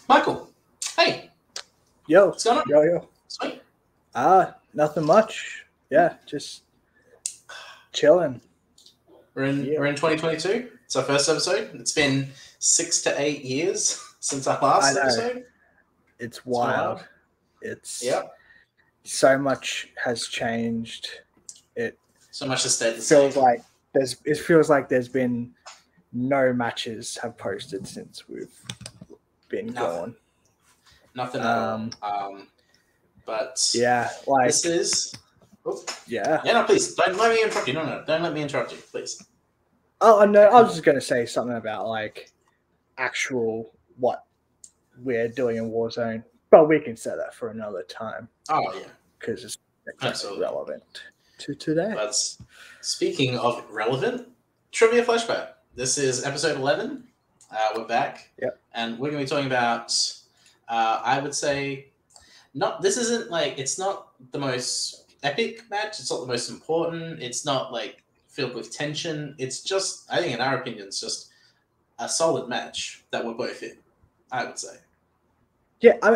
Michael, hey, Yo, what's going on? yo. Sweet. Nothing much. Yeah, just chilling. We're in 2022. It's our first episode. It's been 6 to 8 years since our I last know. episode. It's It's been a wild. while. It's Yep. so much has changed. It So much has stayed the feels same. like there's been no matches have posted since we've been gone. Nothing at all. But Yeah, like this is. Oh, yeah. no, please don't let me interrupt you. No, don't let me interrupt you, please. Oh no, I was just gonna say something about like actual what we're doing in Warzone, but we can say that for another time. Oh yeah, because it's absolutely relevant to today. But speaking of relevant, trivia flashback. This is episode 11. We're back. Yep. And we're going to be talking about, I would say, this isn't like, it's not the most epic match. It's not the most important. It's not like filled with tension. It's just, I think in our opinion, it's just a solid match that we're both in, I would say. Yeah, I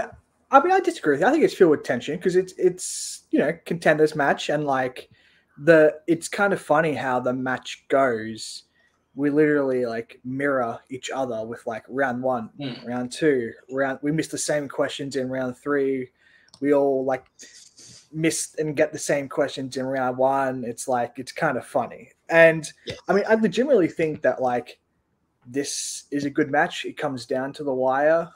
mean, I disagree with you. I think it's filled with tension because it's contenders match, and like it's kind of funny how the match goes. We literally like mirror each other with like round 1, round 2, we missed the same questions in round 3. We all like missed and get the same questions in round 1. It's like it's kind of funny, and Yeah. I mean, I legitimately think that like this is a good match. It comes down to the wire.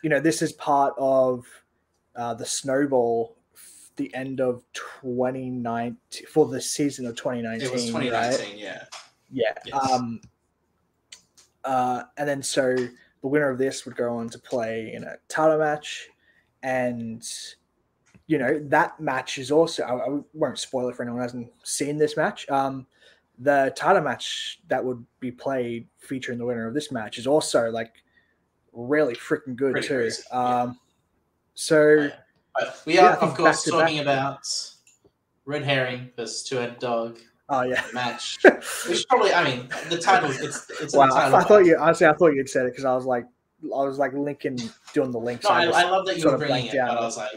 This is part of the snowball, the end of 2019 for the season of 2019. It was 2019, right? Yeah. Yes. And then so the winner of this would go on to play in a title match, and that match is also. I won't spoil it for anyone who hasn't seen this match. The title match that would be played featuring the winner of this match is also like really freaking good Pretty too. Crazy. So we are, of course, talking about Red Herring versus Two-Headed Dog. Oh yeah, match. We should probably. I mean, the title. It's wow. in the title. I thought you'd said it because I was like doing the links. No, I love that you were bringing it, but I was like,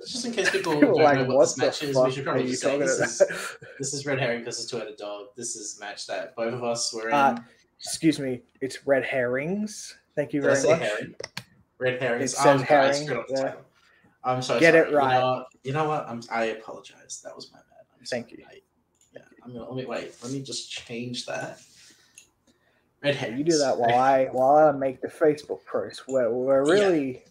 just in case people don't like, know what this match is, we should probably just say this is Red Herring versus Two-Headed Dog. This is a match that both of us were in. Excuse me, it's Red Herrings. Thank you very much. Herring? Red Herrings. It says herring. I'm so Get sorry. it right. You know what? I apologize. That was my bad. Thank you. Let me just change that. Red Herrings. You do that while I make the Facebook post. We're really,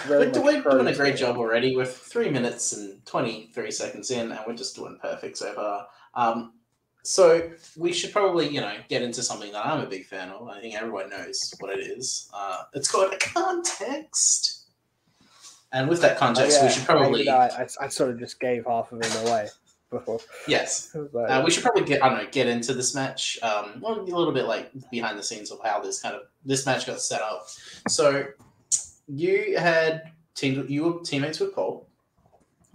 we're doing a great job already. We're 3 minutes and 23 seconds in, and we're just doing perfect so far. So we should probably, get into something that I'm a big fan of. I think everyone knows what it is. It's called a context. And with that context, we should probably. I sort of just gave half of it away before. Yes, we should probably get into this match. A little bit like behind the scenes of how this match got set up. So you were teammates with Paul.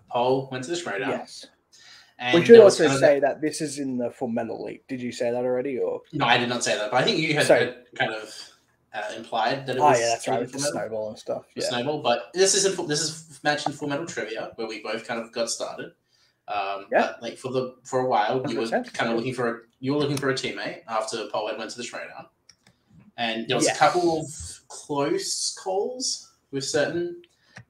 Paul went to the Showdown. Yes. Would you also say that this is in the Full Metal League? Did you say that already, or no? I did not say that, but I think you had kind of implied that it was. Oh yeah, that's right, with the snowball and stuff. Yeah. Snowball, but this is match in Full Metal Trivia where we both kind of got started. But like for a while, you were kind of looking for a teammate after Paul went to the Showdown, and there was a couple of close calls with certain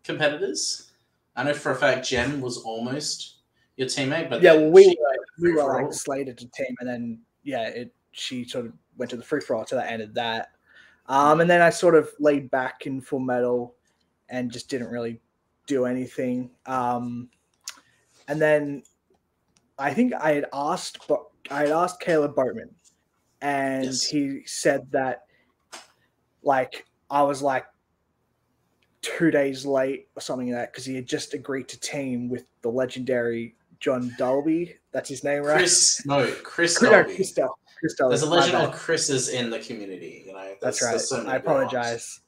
competitors. I know for a fact Jen was almost your teammate, but we were like slated to team, and then she sort of went to the free for all, so that ended that. And then I sort of laid back in Full Metal and just didn't really do anything. And then I think I had asked Caleb Boatman, and he said that like I was like 2 days late or something like that because he had just agreed to team with the legendary John Dolby. That's his name, right? Chris Dolby. Chris Dolby. There's a legend of Chris's in the community. That's right. I apologize.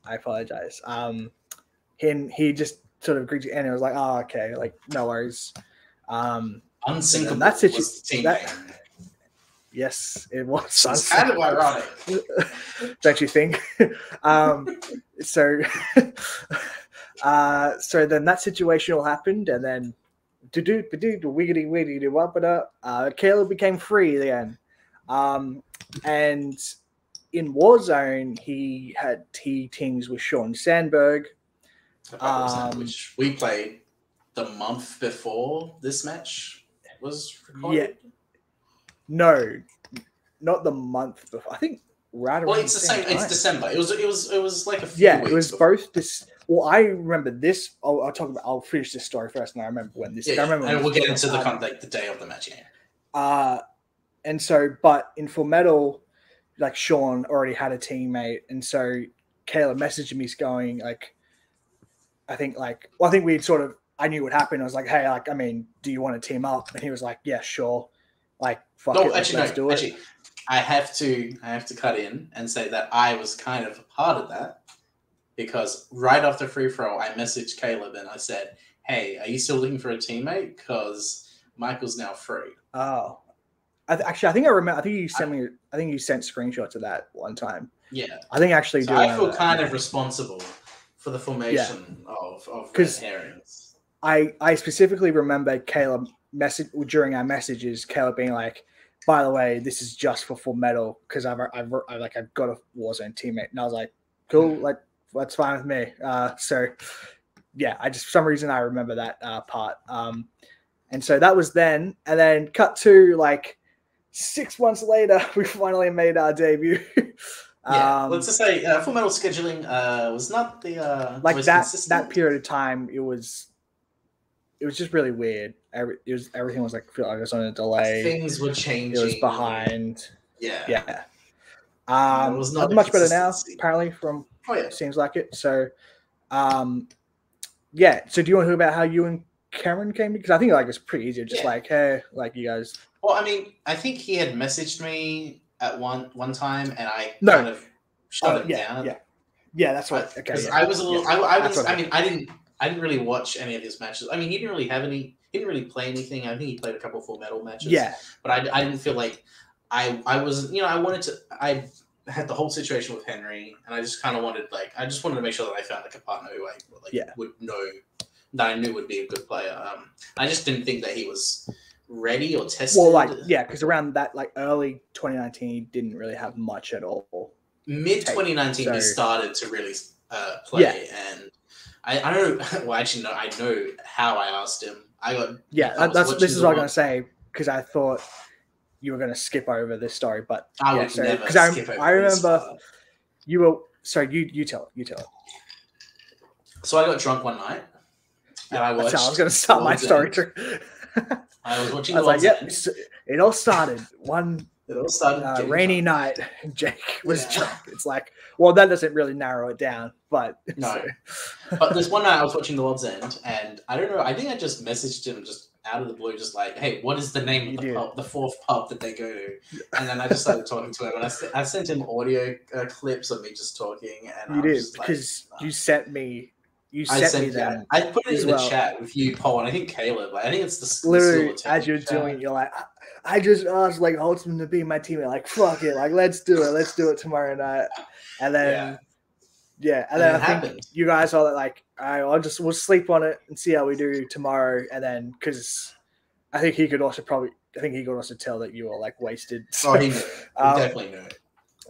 He just sort of agreed to, and it was like, oh, okay, like no worries. Unsinkable. That's it. Yes, it was Sunset. It's kind of ironic. Don't you think? So then that situation all happened, and then wiggity Caleb became free then. And in Warzone, he had teams with Sean Sandberg, which we played the month before this match was recorded. Yeah, no, not the month before. I think right around. Well, it's the same. Time. It's December. It was like a few weeks it was before. both this. Well, I remember this. I'll finish this story first, and I remember when this. Yeah, I remember and we'll get into the day of the match. Yeah. And so, but in Full Metal, like Sean already had a teammate, and so Caleb messaged me going like, I think we'd sort of. I knew what happened. I was like, hey, like, I mean, do you want to team up? And he was like, yeah, sure. Like, fuck it, let's do it. Actually, I have to cut in and say that I was kind of a part of that because right after free throw, I messaged Caleb and I said, hey, are you still looking for a teammate? Because Michael's now free. Oh, I think I remember. I think you sent me. I think you sent screenshots of that one time. Yeah, I think actually. So I feel kind of responsible for the formation of Red Herrings. I specifically remember Caleb during our messages. Caleb being like, "By the way, this is just for Full Metal because I've got a Warzone teammate," and I was like, "Cool, like that's fine with me." So yeah, for some reason I remember that part. And so that was then, and then cut to like 6 months later, we finally made our debut. Let's just say Full Metal scheduling was not the like that period of time. It was just really weird. Everything was like, I feel like it was on a delay. Things were changing. It was behind. Yeah. It was not much better now, apparently. Seems like it. So, yeah. So, do you want to hear about how you and Cameron came? Because I think like it's pretty easy. Just like, hey, like you guys. Well, I mean, I think he had messaged me at one time, and I kind of shut him down. Yeah, that's what. Okay. I was a little. I didn't really watch any of his matches. I mean, he didn't really have any. He didn't really play anything. I think he played a couple of Full Metal matches. Yeah. But I didn't feel like I was. I wanted to. I had the whole situation with Henry, and I just kind of wanted to make sure that I found like a partner who I would know that I knew would be a good player. I just didn't think that he was ready or tested. Well, because around that early 2019, he didn't really have much at all. Mid 2019, he started to really play, and I don't know. Well, actually, no, I know how I asked him. This is what I'm gonna say because I thought you were gonna skip over this story, but I would never skip over. I remember you were. Sorry, you tell it. So I got drunk one night, and I watched. I was gonna start my story too. I was watching. I was like, "Yep." It all started one. Rainy night. Jake was drunk. It's like, well, that doesn't really narrow it down, but no. But this one night I was watching The World's End, and I don't know. I think I just messaged him just out of the blue, just like, "Hey, what is the name of the pub, the fourth pub that they go to?" And then I just started talking to him, and I sent him audio clips of me just talking. And you did because you sent me. I sent me them. I put it in the chat with you, Paul, and I think Caleb. I think it's the literally as you're doing. You're like, I just asked like Holtzman to be my teammate. Like, fuck it, like let's do it. Let's do it tomorrow night. And then and then I think you guys are like, we'll sleep on it and see how we do tomorrow. And then because I think he could also tell that you were like wasted. So, he knew. He definitely knew it.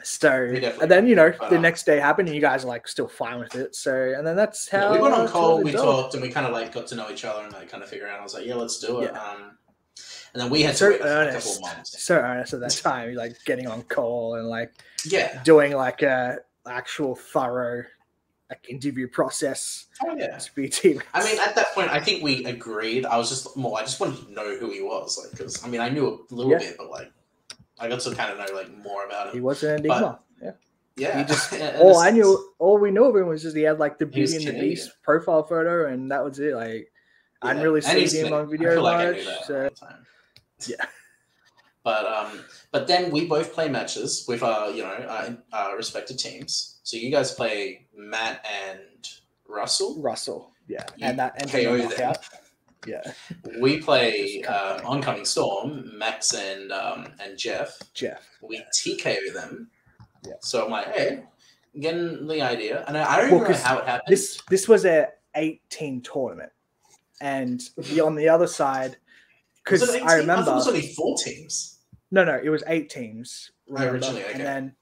So and then the next day happened and you guys are like still fine with it. So and then that's how we went on call. We talked and we kind of like got to know each other and like kind of figured out. I was like, yeah, let's do it. And then we had to wait a couple of months. So earnest at that time, like getting on call and like doing like a actual thorough like interview process. Oh yeah, to be team. I mean, at that point, I think we agreed. I just wanted to know who he was, like because I mean, I knew a little bit, but like. I got to kind of know like more about him. He was an enigma. Yeah. He just all we know of him was just he had like the Beauty and the Beast profile photo, and that was it. Like I didn't really see him on video much. So but then we both play matches with our respective teams. So you guys play Matt and Russell. Yeah, and that KO them. Yeah. We play Oncoming Storm, Max and Jeff. We TKO them. Yeah. So I'm like, hey, getting the idea. And I don't even know how it happened. This was a 8-team tournament. And on the other side, because I remember... I thought it was only 4 teams. No, it was 8 teams. Originally, okay. And then...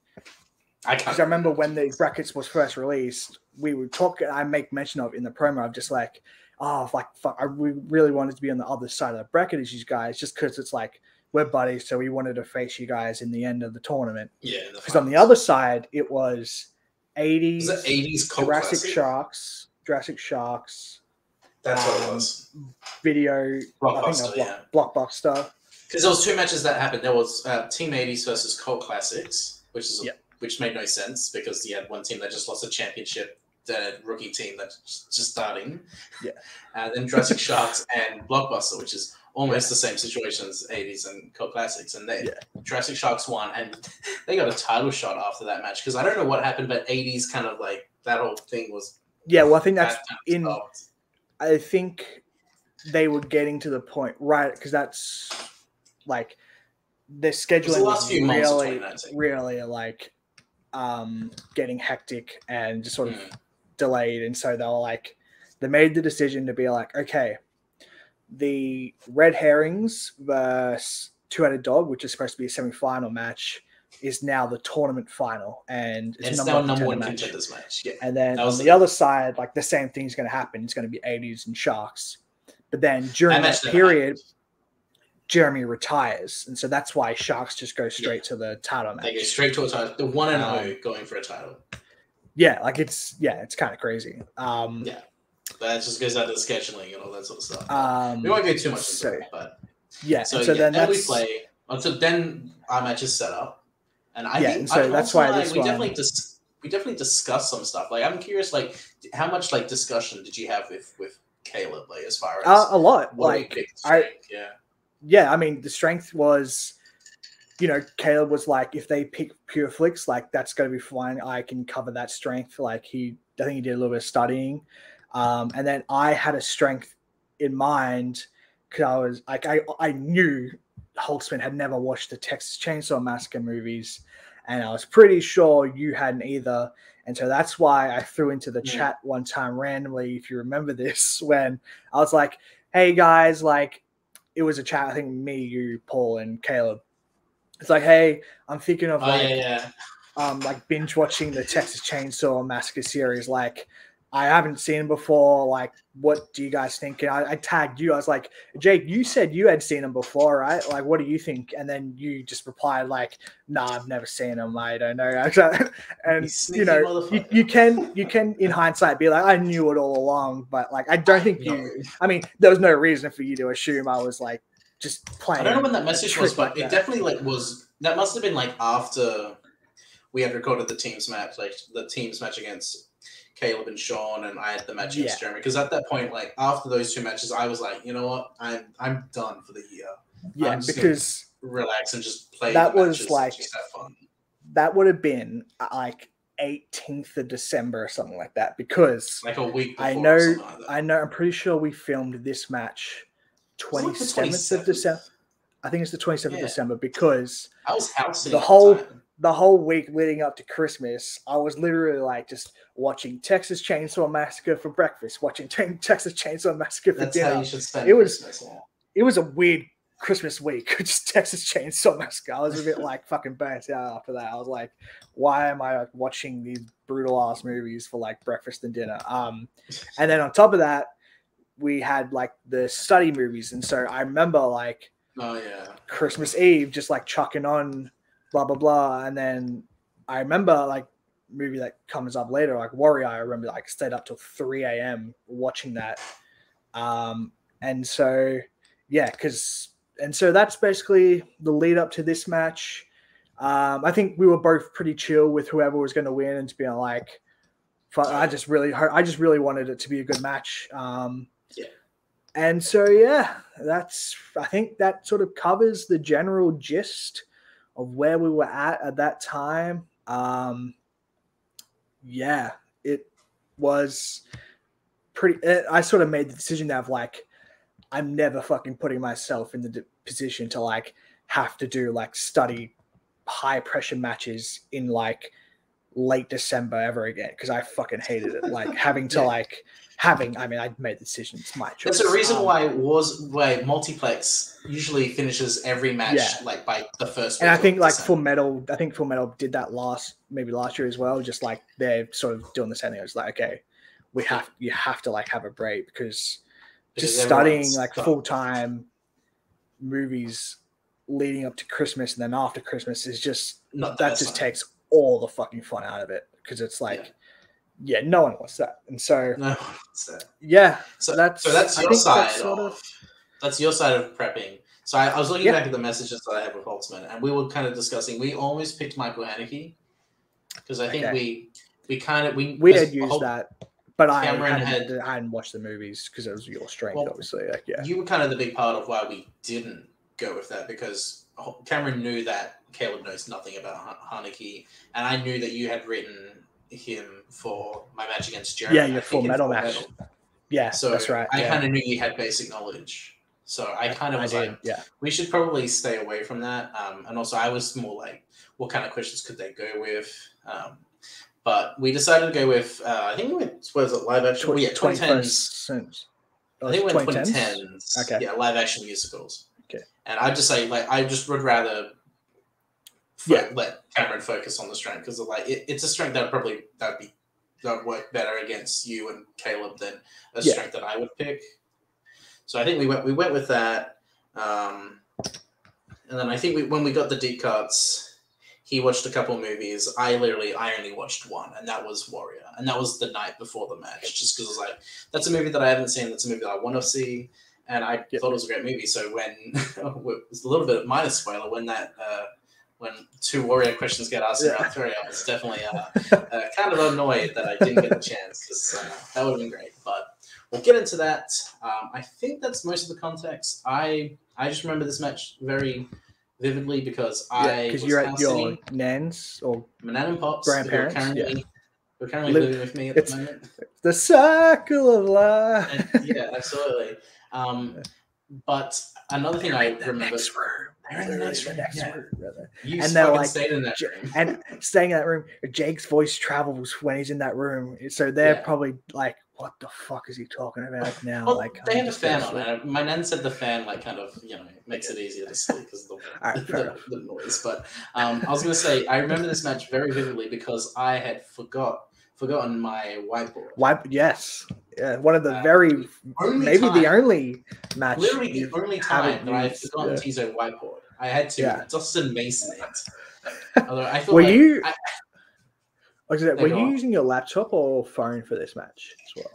Because I remember when the brackets was first released, we would talk. I make mention of in the promo of just like, oh, like fuck, we really wanted to be on the other side of the bracket as you guys, just because it's like we're buddies, so we wanted to face you guys in the end of the tournament. Yeah. Because on the other side, it was 80s, was it 80s Jurassic Sharks. That's what it was. Video Blockbuster, Blockbuster. Because there was 2 matches that happened. There was Team 80s versus Cult Classics, which made no sense because you had one team that just lost a championship, the rookie team that's just starting. Yeah. And then Jurassic Sharks and Blockbuster, which is almost the same situation as 80s and Cult Classics. And Jurassic Sharks won, and they got a title shot after that match. Because I don't know what happened, but 80s kind of like that whole thing was. Yeah, well, I think that's in. I think they were getting to the point, right? Because that's like the scheduling was really like getting hectic and just sort of delayed. And so they made the decision to be like, okay, the Red Herrings versus Two-Headed Dog, which is supposed to be a semi-final match, is now the tournament final. And it's now number 1 contenders match. Yeah. And then on the other side, like the same thing's going to happen. It's going to be 80s and Sharks. But then during that period, Jeremy retires, and so that's why Sharks just go straight to the title match. They go straight to a title. The 1-0 going for a title. Yeah, like it's kind of crazy. But that just goes out to the scheduling and all that sort of stuff. We won't go too much into it, but then we play. So then our match is set up, and I think that's why we definitely discussed some stuff. Like I'm curious, like how much like discussion did you have with Caleb, like as far as a lot? Like Yeah, I mean, the strength was, Caleb was like, if they pick Pure Flicks, like, that's going to be fine. I can cover that strength. Like, I think he did a little bit of studying. And then I had a strength in mind because I was like, I knew Holtzman had never watched the Texas Chainsaw Massacre movies. And I was pretty sure you hadn't either. And so that's why I threw into the chat one time randomly, if you remember this, when I was like, hey, guys, like, it was a chat, I think me, you, Paul, and Caleb. It's like, hey, I'm thinking of like binge watching the Texas Chainsaw Massacre series. Like, I haven't seen them before. Like, what do you guys think? And I tagged you. I was like, Jake, you said you had seen them before, right? Like, what do you think? And then you just replied like, nah, I've never seen them. I don't know. And you can in hindsight be like, I knew it all along, but like, I don't think I mean, there was no reason for you to assume I was like just playing. I don't know when that message was, but it definitely like was. That must have been like after we had recorded the teams match, like the teams match against Caleb and Sean, and I had the match against Jeremy. Because at that point, like after those 2 matches, I was like, you know what, I'm done for the year. Yeah, I'm just because relax and just play. That was like just have fun. That would have been like 18th of December or something like that. Because like a week before. I know. I'm pretty sure we filmed this match 27th of December. I think it's the 27th of December because I was housing the whole week leading up to Christmas, I was literally like just watching Texas Chainsaw Massacre for breakfast, watching Texas Chainsaw Massacre for dinner. How you should spend Christmas. It was a weird Christmas week, just Texas Chainsaw Massacre. I was a bit like fucking burnt out after that. I was like, why am I like watching these brutal ass movies for like breakfast and dinner? And then on top of that, we had like the study movies, and so I remember like Christmas Eve just like chucking on blah blah blah, and then I remember like movie that comes up later, like Warrior. I remember like stayed up till 3 a.m. watching that, and so so that's basically the lead up to this match. I think we were both pretty chill with whoever was going to win, and to be like, I just really wanted it to be a good match. And so I think that sort of covers the general gist of where we were at that time. It was pretty. I sort of made the decision of like, I'm never fucking putting myself in the position to like have to do like study high pressure matches in like late December ever again, because I fucking hated it. Like having to I mean, I made the decision. It's my choice. There's a reason why multiplex usually finishes every match like by the first. And I think like Full Metal did that last year as well. Just like they're sort of doing the same thing. It's like, okay, you have to like have a break because just studying like full time movies leading up to Christmas and then after Christmas is just takes all the fucking fun out of it, because it's like no one wants that. And so so that's your side that's your side of prepping. So I was looking back at the messages that I had with Holtzman, and we were kind of discussing, we almost picked Michael Haneke because I think we had used that, but I hadn't watched the movies because it was your strength, obviously. You were kind of the big part of why we didn't go with that, because Cameron knew that Caleb knows nothing about Haneke, and I knew that you had written him for my match against Jeremy. Yeah, your Full Metal match. Yeah, so that's right. I kind of knew you had basic knowledge, so I kind of was we should probably stay away from that. And also, I was more like, what kind of questions could they go with? But we decided to go with, I think we went, what is it, live action? 2010s. I think we went 2010s. Okay. Yeah, live action musicals. Okay. And I just say, like, I just would rather let Cameron focus on the strength, because it's a strength that would work better against you and Caleb than a strength that I would pick. So I think we went with that. And then I think when we got the deep cuts, he watched a couple movies. I only watched one, and that was Warrior. And that was the night before the match, just because I was like, that's a movie that I haven't seen. That's a movie that I want to see. And I thought it was a great movie. So when it's a little bit of minor spoiler, when when 2 Warrior questions get asked in round 3, I was definitely kind of annoyed that I didn't get the chance, because that would have been great. But we'll get into that. I think that's most of the context. I just remember this match very vividly because you're at your nan's or my nan and pops grandparents. Who are currently living with me at the moment. The circle of life. Yeah, absolutely. But another thing I remember. They're in the next room. You and they're like staying in that room. And staying in that room, Jake's voice travels when he's in that room. So they're probably like, what the fuck is he talking about now? Well, they have a fan on it. My nan said the fan kind of makes it easier to sleep because of the noise. But I was going to say, I remember this match very vividly because I had forgotten my whiteboard. Yes. Yeah, one of the the only match. Literally the only time that I had forgotten to use a whiteboard. I had to Dustin Mason it. Although I feel were you using your laptop or phone for this match as well?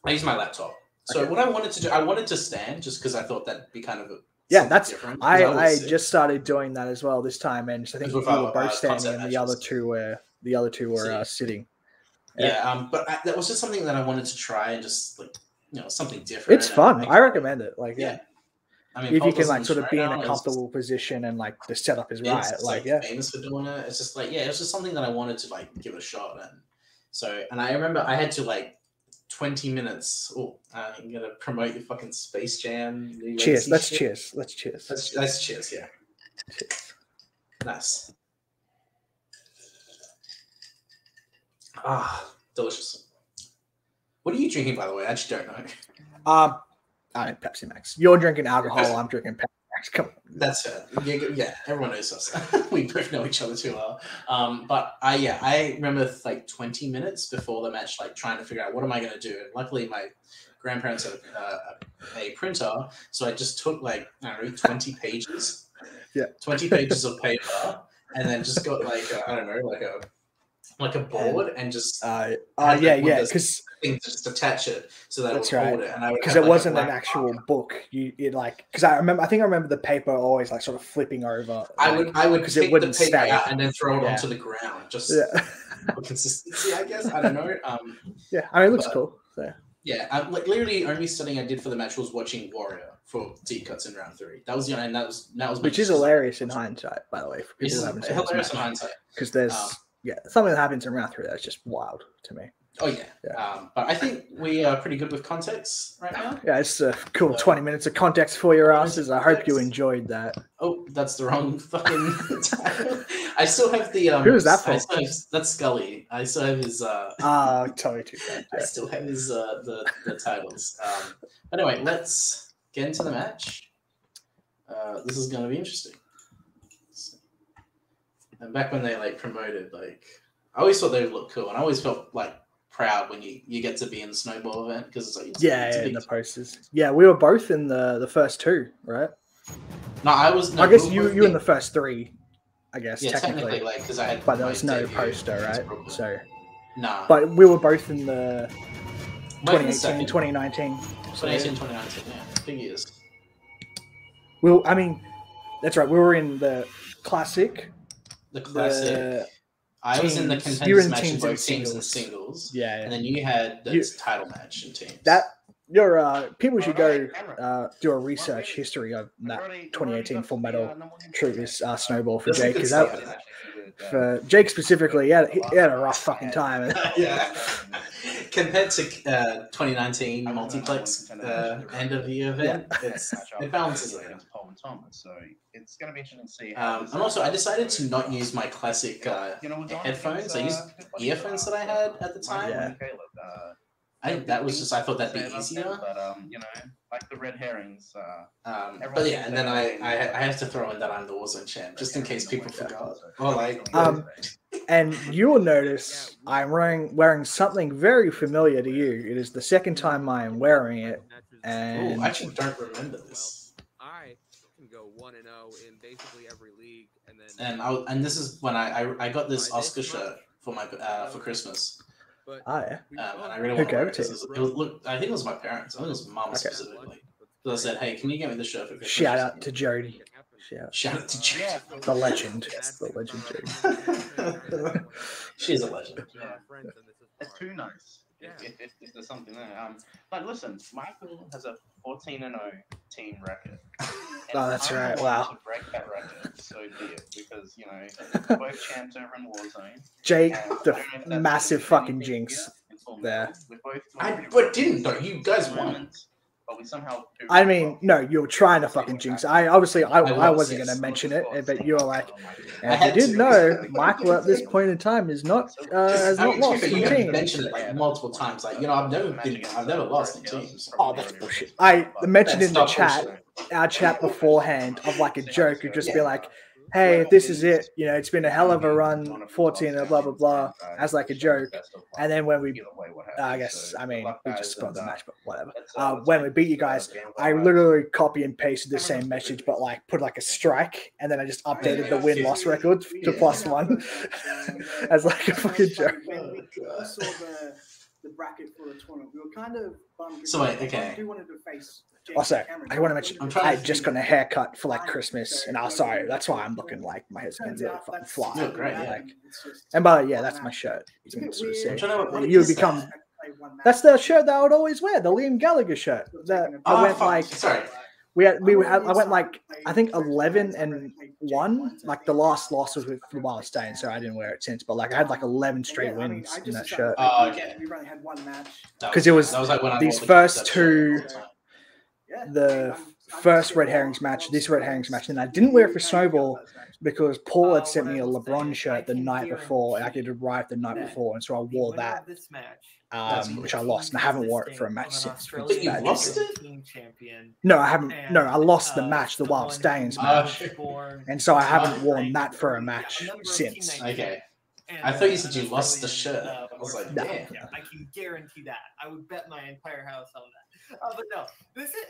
I used my laptop. So what I wanted to do, I wanted to stand just because I thought that'd be kind of that's different. I just started doing that as well this time, and I think we were both standing, and the other two were sitting. Yeah, but that was just something that I wanted to try, and just something different. It's fun. I recommend it. I mean, if you can sort of be in a comfortable position and the setup is right, famous for doing it. It's just it was just something that I wanted to give a shot, and I remember I had to 20 minutes. Oh, I'm gonna promote your fucking Space Jam. Cheers! Let's cheers! Let's cheers! Let's cheers! Yeah. Cheers. Nice. Ah, delicious. What are you drinking, by the way? I actually don't know. I Pepsi Max. You're drinking alcohol. I'm drinking Pepsi Max. Come on. That's fair. Yeah, everyone knows us. We both know each other too well. But I remember 20 minutes before the match, trying to figure out what am I going to do. And luckily, my grandparents had a printer, so I just took 20 pages. Yeah, 20 pages of paper, and then just got a board and just because thing to just attach it so that it would hold it, and because it wasn't an actual book. Because I remember the paper always sort of flipping over. I would because it wouldn't the paper out and then throw it onto the ground just for consistency, I guess. I don't know. I mean, it looks cool. So. Yeah, literally only studying I did for the match was watching Warrior for deep cuts in round 3. That was and that was which is hilarious in hindsight, by the way. For people who haven't seen hilarious in hindsight because there's something that happens in round 3 that's just wild to me. Oh yeah. But I think we are pretty good with context right now. Yeah, it's a cool 20 minutes of context for your asses. I hope you enjoyed that. Oh, that's the wrong fucking title. I still have the Who is that for? That's Scully. I still have his totally too bad. Yeah. I still have his the titles. Anyway, let's get into the match. This is gonna be interesting. And back when they like promoted, like I always thought they would look cool, and I always felt like proud when you get to be in the snowball event because it's like it's in the posters. Yeah, we were both in the first two, right? No, I was. No, I guess you in the first three. I guess technically like because I had. But there was no poster, right? So. Nah. But we were both in the 2018, 2019. 2018, 2019. Yeah, big years. Well, I mean, that's right. We were in the classic. The classic. I was in the contenders match in both teams and singles. Yeah, and then you had the title match in teams. People should go do a research history of that 2018 Full Metal Troopers Snowball for Jake, because for Jake specifically, he had a rough fucking time. Yeah. Compared to 2019 multiplex end of the year event, it balances it out. So it's going to be interesting to see. And also, I decided to not use my classic headphones. I used earphones that I had at the time. Yeah. I thought that'd be easier. But like the red herrings. But yeah, and then I have to throw in that I'm the Warzone champ just in case people forgot. Or like. And you will notice I'm wearing something very familiar to you. It is the second time I am wearing it, and I actually don't remember this. I can go 1-0 in basically every league, and this is when I got this Oscar shirt for my for Christmas. But, and I really want to wear it. I think it was my parents. I think it was mom specifically. So I said, "Hey, can you get me the shirt for Christmas?" Shout out to Jody. Shout out to Jody. The legend. The legend Jody. She's a legend. Yeah. It's too nice. If there's something there. But listen, Michael has a 14-0 team record. Oh, that's right. Wow. To break that record, so be it, because both champs over in Warzone. Jake, the massive fucking jinx there. But didn't though? You guys won. But we somehow. I mean, no, you were trying to fucking jinx. I wasn't going to mention it, but you were like, and if you didn't know, Michael at this point in time is not has not lost in teams. You mentioned it like multiple times. Like I've never lost in teams. Oh, that's bullshit. I mentioned in the chat, our chat beforehand, of like a joke of just be like, hey, this is it. It's been a hell of a run, 14 and blah, blah, blah, as like a joke. And then when we, we just spoiled the match, but whatever. When we beat you guys, I literally copy and pasted the same message, but like put like a strike. And then I just updated the win-loss record to +1 as like a fucking joke. I saw the bracket for the tournament. We were kind of bummed. So wait, okay. We wanted to face Also, I want to mention, I just got a haircut for like Christmas, and sorry, that's why I'm looking like my hair's going to fucking fly. Oh, great, yeah. And by the way, yeah, that's my shirt. You can sort of see. You would become. That's the shirt that I would always wear, the Liam Gallagher shirt. I went like. Sorry. I went like I think 11-1. Like the last loss was with the Wild Stain, so I didn't wear it since. But like I had like 11 straight wins in that shirt. Oh, okay. We've only had one match because it was like when these first two. The first Red Herrings match, this Red Herrings match, and I didn't wear it for Snowball because Paul had sent me a LeBron shirt the night before. I had arrived the night before, and so I wore that, which I lost, and I haven't worn it for a match since. But you lost it? No, I haven't. No, I lost the match, the Wild Stains match, and so I haven't worn that for a match since. Okay. I thought you said you lost the shirt. I was like, damn. I can guarantee that. I would bet my entire house on that. But no,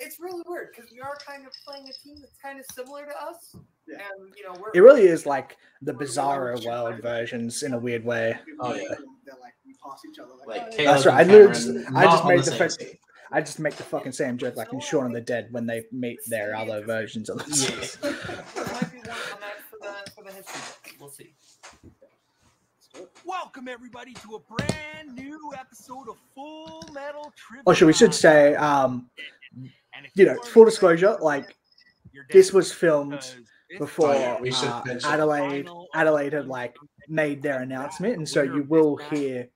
it's really weird because we are kind of playing a team that's kind of similar to us. Yeah. And, it really is like the Bizarro World versions in a weird way. Oh, yeah. They're like, we pass each other. Like that's right. I just make the fucking same joke like in Shaun of the Dead when they meet their other versions of the There might be one on that for the history book. We'll see. Welcome everybody to a brand new episode of Full Metal Trivia. Oh, we should say, full disclosure, like this was filmed before Adelaide had like made their announcement, and so you will hear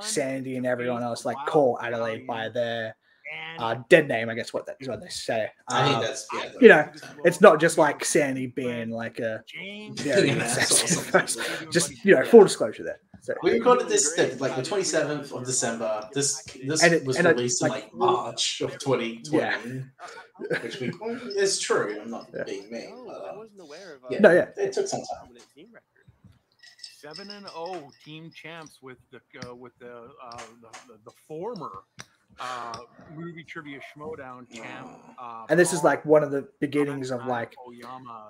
Sandy and everyone else like call Adelaide by their dead name, I guess is what they say. I think that's you know, it's not just like Sandy being like a very just full disclosure there. So, we recorded this like the 27th of December. This was released in like March of 2020. Yeah. Which is true. I'm not being mean. I wasn't aware of. It took some time. 7-0 team champs with the former movie trivia Schmodown champ. And this is like one of the beginnings of like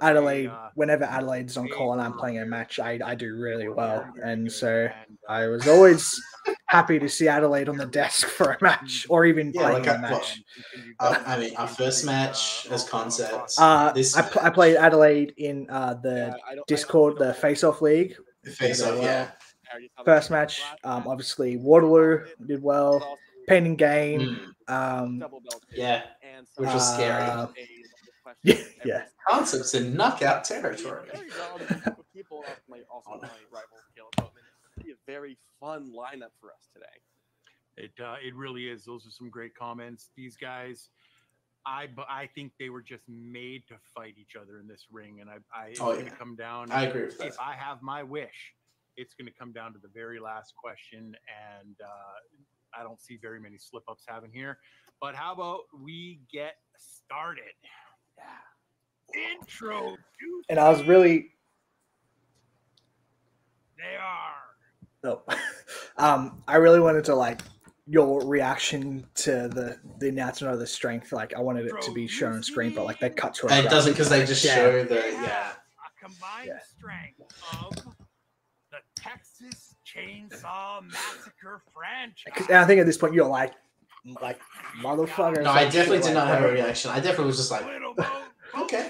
Adelaide. Whenever Adelaide's on call and I'm playing a match, I do really well, and so I was always happy to see Adelaide on the desk for a match or even playing a match. I mean, our first match as concepts. I played Adelaide in the Discord, the Face-Off League. Face-Off, yeah. First match, obviously Waterloo did well. Painting game, which was scary. Yeah. Concepts in knockout territory. People also my rival Caleb Boatman. It'll be a very fun lineup for us today. It really is. Those are some great comments. These guys, I think they were just made to fight each other in this ring, and it's going to come down. I agree with that. If I have my wish, it's going to come down to the very last question, and I don't see very many slip-ups happening here. But how about we get started? Intro. And I was really. They are. No. I really wanted to like your reaction to the announcement of the strength. Like I wanted it to be shown on screen, but like they cut to it. It doesn't because they just show the a combined strength of the Texas Chainsaw Massacre franchise. And I think at this point you're like motherfucker. No, I definitely did not have a reaction. I definitely was just like, okay.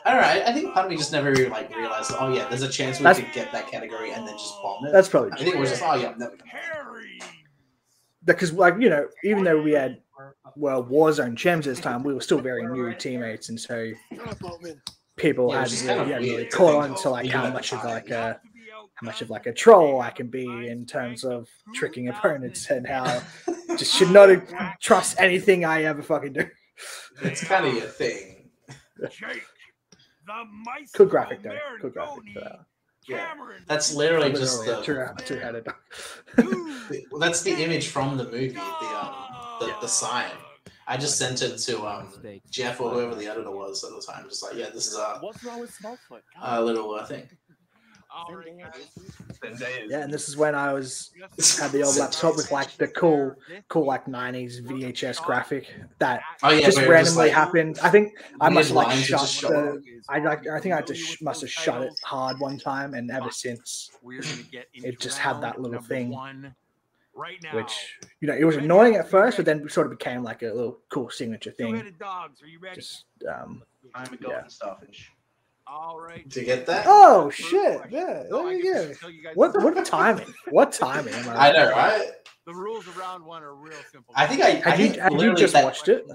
All right. I think part of me just never really like realized that, oh yeah, there's a chance we could get that category and then just bomb it. That's probably true. I think it was just, oh yeah, I'm never gonna. Because like even though we had Warzone champs this time, we were still very new teammates, and so people hadn't really caught on to like how much of like a troll I can be in terms of tricking opponents and how just should not trust anything I ever fucking do. It's kind of your thing. Good graphic though. Good graphic for that. Yeah, that's literally just the two-headed. That's the image from the movie, the sign. I just sent it to Jeff or whoever the editor was at the time. Just like, yeah, this is what's wrong with Smallfoot? A little thing. Yeah, and this is when I had the old laptop with like the cool like 90s VHS graphic that just randomly happened. I think I must have like shut the. I think I just must have shut it hard one time, and ever since it just had that little thing. Which it was annoying at first, but then sort of became like a little cool signature thing. Just I'm a golden starfish. All right. To get that? Oh shit! Yeah, there you go. What timing? What timing? I know, right? The rules of round one are real simple. I think had you just watched it?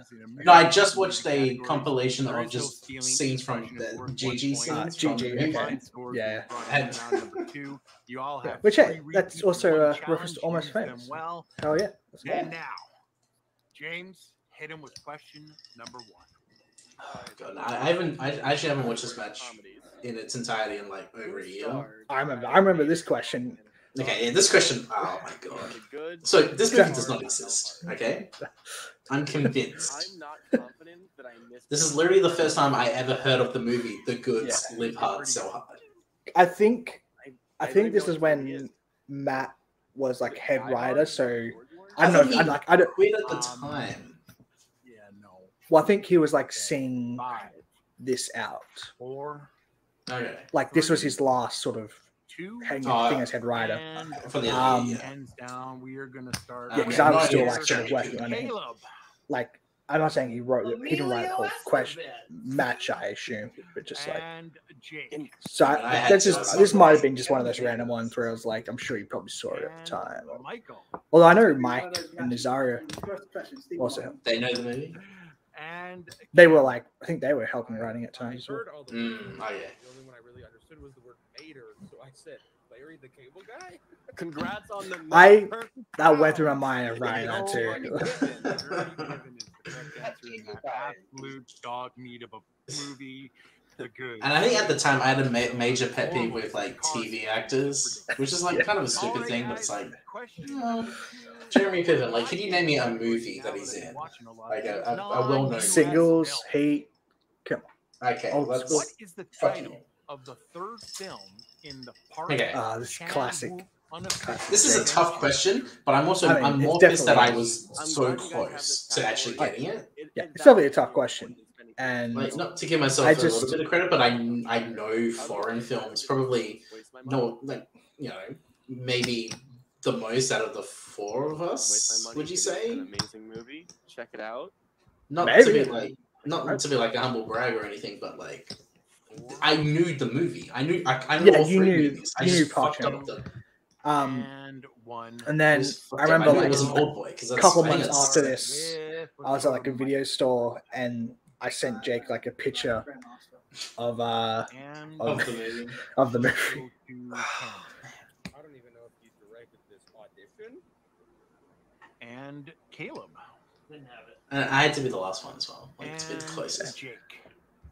No, I just watched a compilation of just scenes from the GG scenes. GG, yeah. And number two, you all have which that's also reference to Almost Famous. Well, oh yeah. And now, James, hit him with question number one. Oh, God, I actually haven't watched this match in its entirety in like over a year. I remember this question. Okay, yeah, this question. Oh my God. So this movie does not exist. Okay, I'm convinced. I'm not confident that I missed. This is literally the first time I ever heard of the movie The Goods Live Hard, Sell Hard. I think this is when Matt was like head writer, so I don't know. I don't quit at the time. Well, I think he was like seeing this out. Okay. Like this was his last sort of thing as head writer. For the hands down, we are gonna start. Yeah, because I was still like sort of working on it. Like I'm not saying he didn't write the whole question match, I assume, but just like. So this might have been just one of those random ones where I was like, I'm sure you probably saw it at the time. Although I know Mike and Nazario also. They know the movie. And they were like, I think they were helping writing at times. Oh yeah. The only one I really understood David was the word Vader, so I said Larry the Cable Guy. Congrats on the that went through my mind of writing that too. Given is the correct answer in that absolute dog meat of a movie. The good. And I think at the time I had a major pet peeve with like TV actors, which is like kind of a stupid thing, but it's like, Jeremy Piven, like, can you name me a movie that he's in? Like a well-known Singles, Hate. Come on. Okay, let's. What is the title of the third film in the part? Okay. This is classic. This is a tough question, but I'm more pissed that I was so close to actually getting it. Yeah, it's definitely a tough question. And like, not to give myself a little bit of credit, but I know foreign films probably maybe the most out of the four of us. Would you say? An amazing movie. Check it out. Not to be like a humble brag or anything, but like I knew the movie. I knew all three movies. I just fucked up the. And then I remember like a couple months after this, I was at like a video store and I sent Jake like a picture of the movie. I don't even know if you directed this audition. And Caleb. Didn't have it. And I had to be the last one as well. Like, to be the closest. Jake.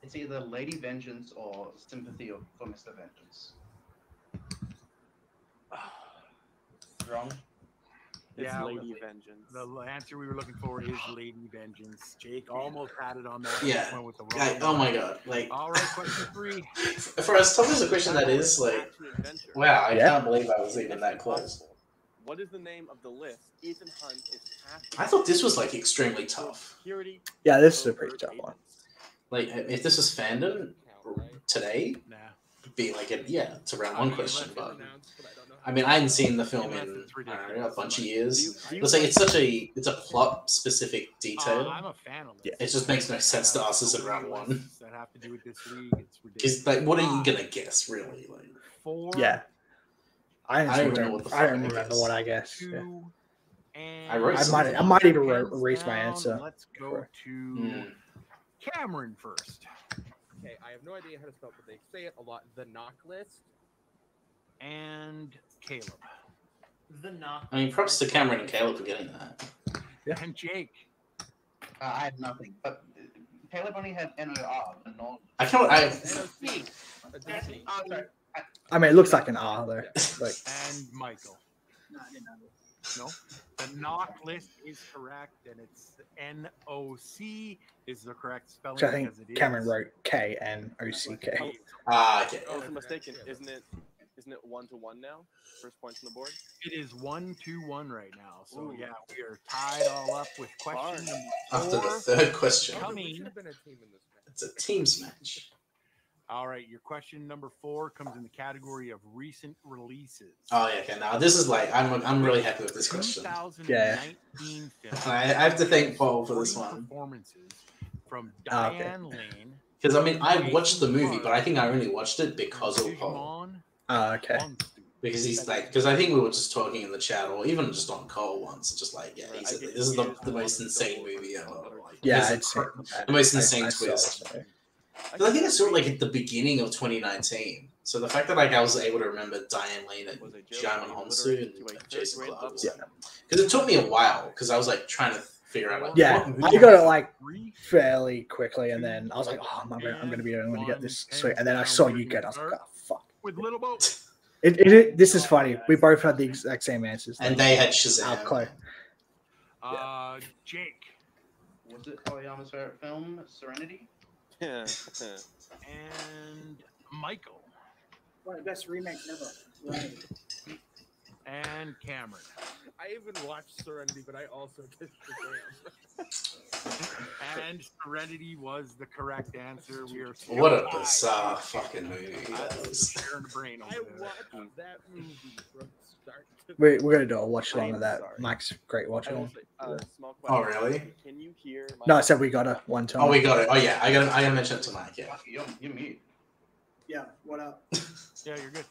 It's either Lady Vengeance or Sympathy for Mr. Vengeance. Wrong. It's Lady Vengeance. The answer we were looking for is Lady Vengeance. Jake almost had it on that. Yeah. With the wrong Oh my god. Like. All right, question 3. For as tough as a question that is, like, wow, I can't believe I was even that close. What is the name of the list? Ethan Hunt is I thought this was like extremely tough. Yeah, this is a pretty tough one. Like, if this was fandom today, it'd be like it's a round one question, but. I mean, I hadn't seen the film in a bunch of years. It's like it's a plot specific detail. I'm a fan of it. It just makes no sense to us as in round one. That have to do with this league. It's ridiculous. Because like, what are you gonna guess, really? Like, 4. Yeah, I don't remember what I guess. Yeah. I might even erase my answer. Let's go to Cameron first. Okay, I have no idea how to spell it, but they say it a lot. The knock list. And Caleb. The knock. I mean, props to Cameron and Caleb for getting that. Yeah. And Jake. I had nothing, but Caleb only had NOR. I can't. I mean, it looks like an R there. Like. And Michael. No, I didn't have it. No, the knock list is correct, and it's NOC is the correct spelling. So I think Cameron wrote KNOCK. Okay. Oh, I'm mistaken. Isn't it 1-1 now? First points on the board. It is 1-1 right now. So yeah, we are tied all up with question number 4. After the third question, it's a teams match. All right, your question number 4 comes in the category of recent releases. Oh yeah, okay. Now this is like I'm really happy with this question. 2019 film. I have to thank Paul for this one. Performances from Diane Lane. Because I mean, I watched the movie, but I think I only watched it because of Paul. Okay. Because he's like, because I think we were just talking in the chat, or even just on Cole once, just like, yeah, he said, this is the most insane movie ever. Like, yeah, it's the most insane twist. Because I think I saw it like at the beginning of 2019. So the fact that like I was able to remember Diane Lane and Jaimin Honsu and Jason Clarke was like, because it took me a while because I was like trying to figure out like, I got it like fairly quickly, and then I was like, oh, I'm gonna be able to get this sweet, and then I saw you get it. I was like, oh fuck. With Little Boat. This is funny. We both had the exact same answers. And they had Shazam. Jake. Was it Oyama's favorite film, Serenity? Yeah. And Michael. One of the best remakes ever. Right. And Cameron. I even watched Serenity, but I also did Shazam. And Serenity was the correct answer. We are what a bizarre fucking movie that was. I watched that movie from start to We're gonna do a watch along of that. Mike's great watch along. Small question. Oh really? Can you hear? No, I said we got a one time. Oh, we got it. Oh yeah, I gotta mention it to Mike. Yeah. You're mute. Yeah. What up? Yeah, you're good.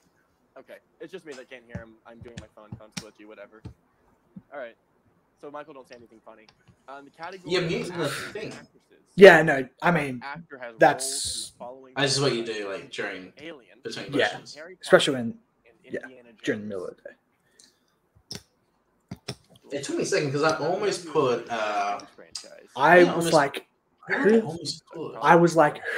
Okay, it's just me that can't hear him. I'm doing my phone glitchy, whatever. All right. So Michael, don't say anything funny. The category. Yeah, muting the thing. Yeah, no, I mean Actor has that's that's just what you do like during Alien, between yeah, questions. especially when during the middle of the day. It took me a second because I almost put. I was like, Who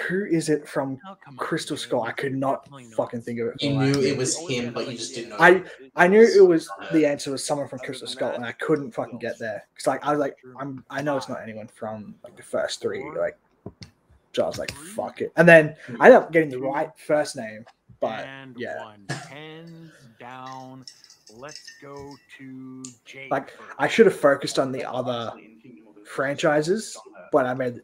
who is it from Crystal Skull? I could not fucking think of it. You knew it was him, but you just didn't know. I knew it was the answer was someone from Crystal Skull, and I couldn't fucking get there because like I was like I know it's not anyone from like the first three like. So I was like, fuck it, and then I ended up getting the right first name, but yeah. Hands down. Let's go to Jake. Like I should have focused on the other franchises, but I made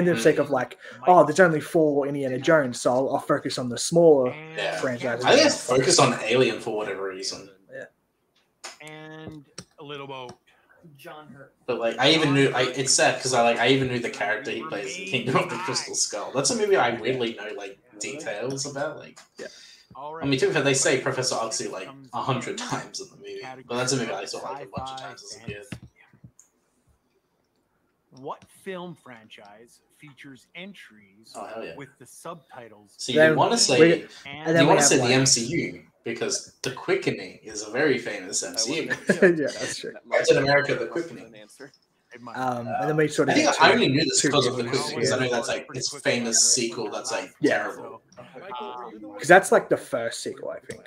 the mistake of like, oh, there's only 4 Indiana Jones, so I'll focus on the smaller franchises. I think I focused on Alien for whatever reason. Yeah. And a little boat. John Hurt. But like I even knew it's sad because I even knew the character he plays in Kingdom of the Crystal Skull. That's a movie I weirdly know like details about. Like I mean, to be fair, they say Professor Oxy like 100 times in the movie, but that's a movie I saw like a bunch of times as a kid. What film franchise features entries with the subtitles? So you want to say the MCU because The Quickening is a very famous MCU. Yeah, that's true. Captain America: The Quickening. And then we sort of. I think I only knew this because of The Quickening because I know that's like its famous sequel that's like terrible. Because that's like the first sequel, I think.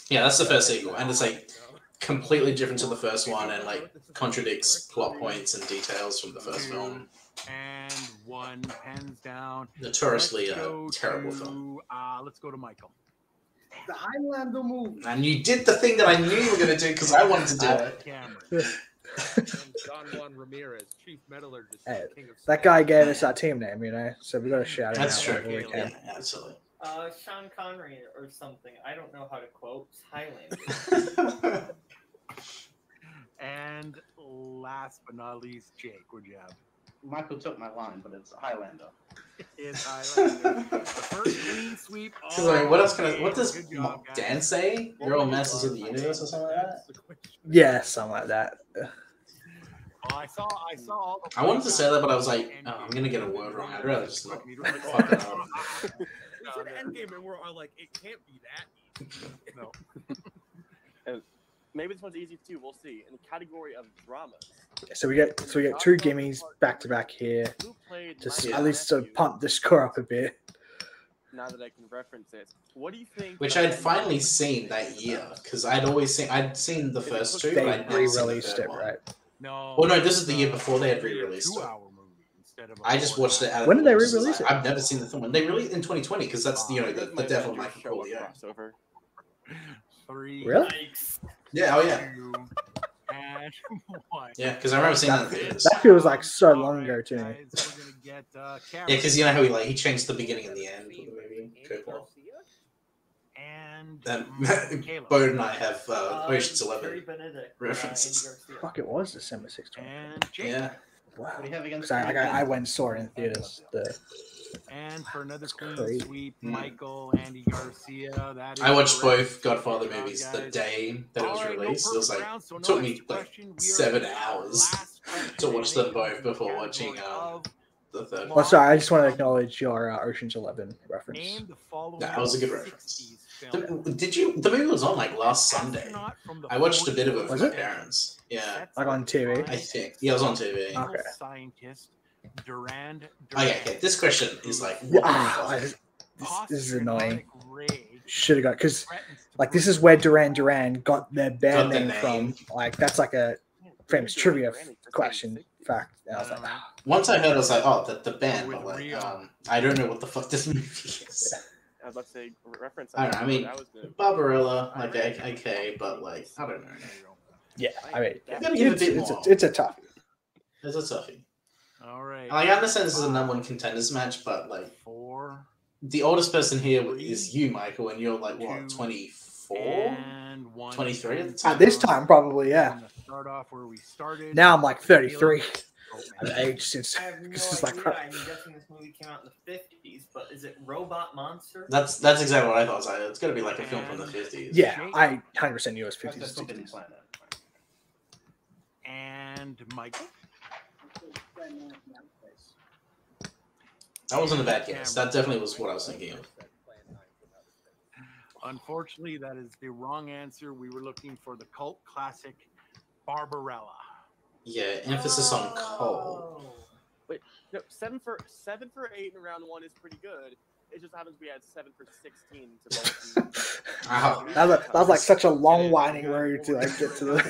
Yeah, that's the first sequel, and it's like completely different to the first one, and like contradicts plot points and details from the first film. And one, hands down. Notoriously terrible film. Let's go to Michael. The Highlander movie. And you did the thing that I knew you were going to do because I wanted to do it. Don Juan Ramirez, chief metallurgist. That guy gave us our team name, you know, so we got to shout him out. That's true. Yeah, absolutely. Sean Connery or something. I don't know how to quote Highlander. And last but not least, Jake, what'd you have? Michael took my line, but it's Highlander. It's Highlander. The first clean sweep. What else can I? What does Dan say? You're all masters of the universe or something like that? Yeah, something like that. I saw all the. I wanted to say that, but I was like, oh, I'm gonna get a word wrong. I'd rather just not fuck it up. It's an Endgame, and we're all like, it can't be that easy. No. Maybe this one's easy too. We'll see. In the category of dramas. So we get 2 gimmies back to back here. Just at least to pump the score up a bit. Now that I can reference it, what do you think? Which I'd finally seen that year because I'd seen the first 2. They but I'd re-released it, right? No. Well, no, this is the year before they had re-released it. I just watched it. When did they re-release it? I've never seen the film. When they released it in 2020 because that's the Devil Michael Corleone. Three. Really? Yeah. Oh yeah. 2, and 1. Yeah, because I remember seeing that in theaters. That feels like so long ago to me. Yeah, because you know how he changed the beginning and the end of the movie. Cool. And Bode and I have Ocean's 11 references. Fuck, it was December 6th. Yeah. Wow. What do you have against? I went and saw it in theaters. And for another clean sweep, Michael, Andy Garcia. I watched both Godfather movies the day that it was released. It was like took me like 7 hours to watch them both before watching the third one. Well, sorry, I just want to acknowledge your Ocean's 11 reference. That was a good reference. The movie was on like last Sunday. I watched a bit of it with my parents. Yeah. Like on TV? I think. Yeah, it was on TV. Okay. Scientist Durand. Okay, this question is like, this is annoying. Should have got, because like this is where Duran got their band name from. Like that's like a famous trivia question fact. And I was like, once I heard, I was like, oh, the band, but like, I don't know what the fuck this movie is. I was about to say reference. I don't know. I mean, Barbarella, like okay, but like, I don't know. Yeah, I mean, it's a toughie. It's a toughie. All right. Like, I understand this is a number 1 contenders match, but like, the oldest person here is you, Michael, and you're like what, 24, 23 at the time. At this time, probably, yeah. Start off where we started. Now I'm like 33. I've aged since. I have no idea. I'm guessing this movie came out in the 50s, but is it Robot Monster? That's exactly what I thought. So it's gonna be like a film from the 50s. Yeah, I 100% knew it was 50s. and Mike. That wasn't a bad guess. That definitely was what I was thinking of. Unfortunately, that is the wrong answer. We were looking for the cult classic Barbarella. Yeah, emphasis on Cole. Wait, no, 7 for 8 in round 1 is pretty good. It just happens we had 7 for 16 to both. Wow. That was like such a long winding road to like get to the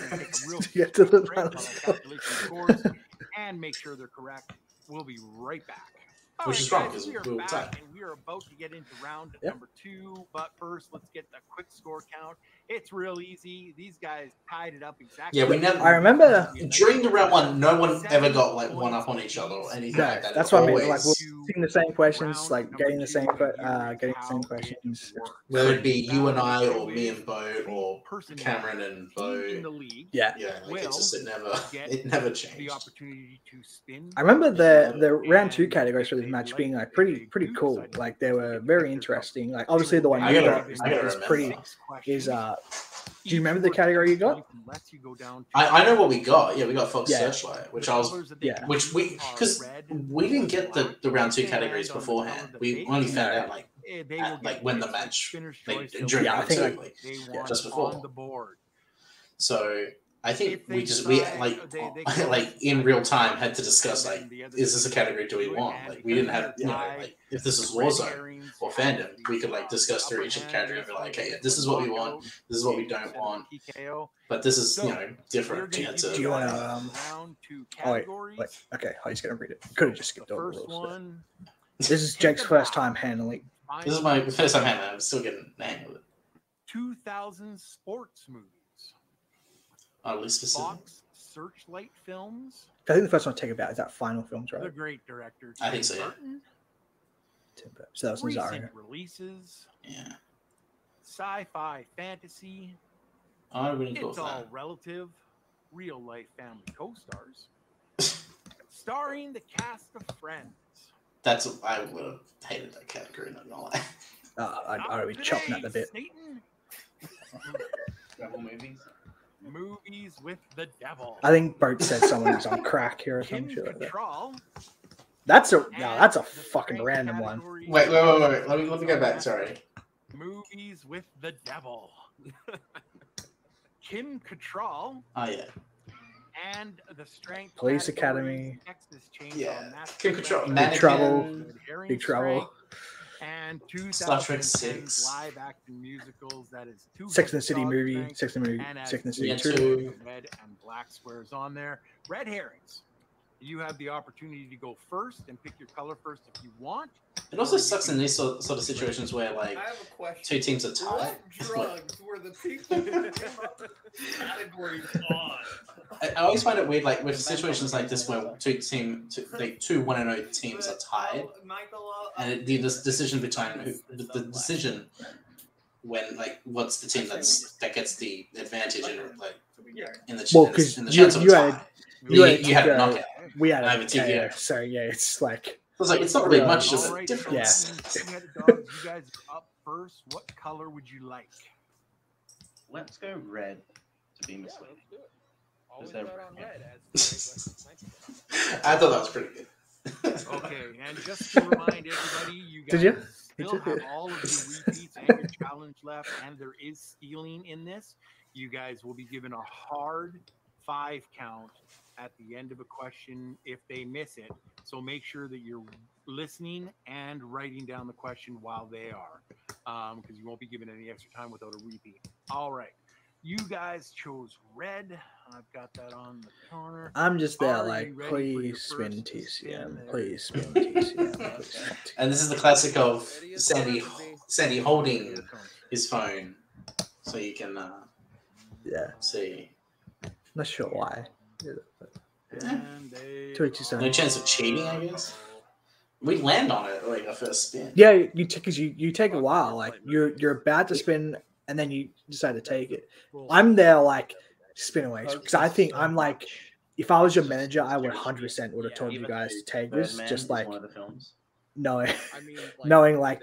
scores and make sure they're correct. We'll be right back. Which is wrong because we were back and we are about to get into round number 2. But first, let's get the quick score count. It's real easy. These guys tied it up exactly. Yeah, we never. I remember during the round 1, no one ever got like one up on each other or anything like that. That's what I mean. Like we're seeing the same questions, like getting the same questions. Whether it be you and I, or me and Bo, or Cameron and Bo. Yeah, like it never changed. The opportunity to spin. I remember the round 2 categories for this match being like pretty cool. Like they were very interesting. Like obviously the one you got is pretty. Do you remember the category you got? I know what we got. Yeah, we got Fox Searchlight, which because we didn't get the round 2 categories beforehand. We only found out like when the match during round 2, just before. So I think we like in real time had to discuss like, is this a category do we want? Like we didn't have like if this is Warzone or Fandom, we could like discuss through each category and be like, okay, yeah, this is what we want, this is what we don't want. But this is different. Do you want to? Okay, he's gonna read it. Could have just skipped over the rules. This is Jake's first time handling. This is my first time handling. I'm still getting the hang of it. 2000 sports movies. Fox Searchlight Films. I think the first one to take about is that Final Films, right? The great director. I think so. Yeah. So that was recent releases. Yeah. Sci-fi fantasy. I wouldn't go It's for all that. relative. Real life family co-stars. Starring the cast of Friends. I would have hated that category. Not gonna lie. I'd be chopping at the bit. Rebel movies. Movies with the devil. I think Boat said someone was on crack here or some shit like that. Control. That's a fucking random one. Wait. Let me go back. Sorry. Movies with the devil. Kim Cattrall. Oh yeah. And the strength. Police Academy. Texas Yeah. Chainsaw Kim Cattrall. Big Trouble. And Star Trek 2010 6. live action musicals. That is Sex and the City movie. Sex and the City 2. Red and black squares on there. Red herrings. You have the opportunity to go first and pick your color first if you want. It also sucks in these sort of situations where like I have a question. 2 teams are tied. What drugs were the people who came up with categories on? I always find it weird, like with situations like this where two 1-0 teams are tied, and the decision between the decision when like what's the team that gets the advantage in like in the chance of a tie. You had a knockout. We had a TKO. So yeah, it's like it's not really much of a difference. You guys are up first. What color would you like? Let's go red to be misleading. Always bet on red. I thought that was pretty good. Okay, and just to remind everybody, you guys still have all of your repeats and your challenge left, and there is stealing in this. You guys will be given a hard 5 count at the end of a question if they miss it. So make sure that you're listening and writing down the question while they are, because you won't be given any extra time without a repeat. All right. You guys chose red. I've got that on the corner. I'm just there like, please spin TCM. Please spin TCM. And this is the classic of Sandy holding his phone so you can see. Not sure why. No chance of cheating, I guess. We land on it like our first spin. Yeah, you take a while. Like you're about to spin, and then you decide to take it. I'm there like spin away because I think I'm like, if I was your manager, I would 100% would have told you guys to take this. Just like knowing like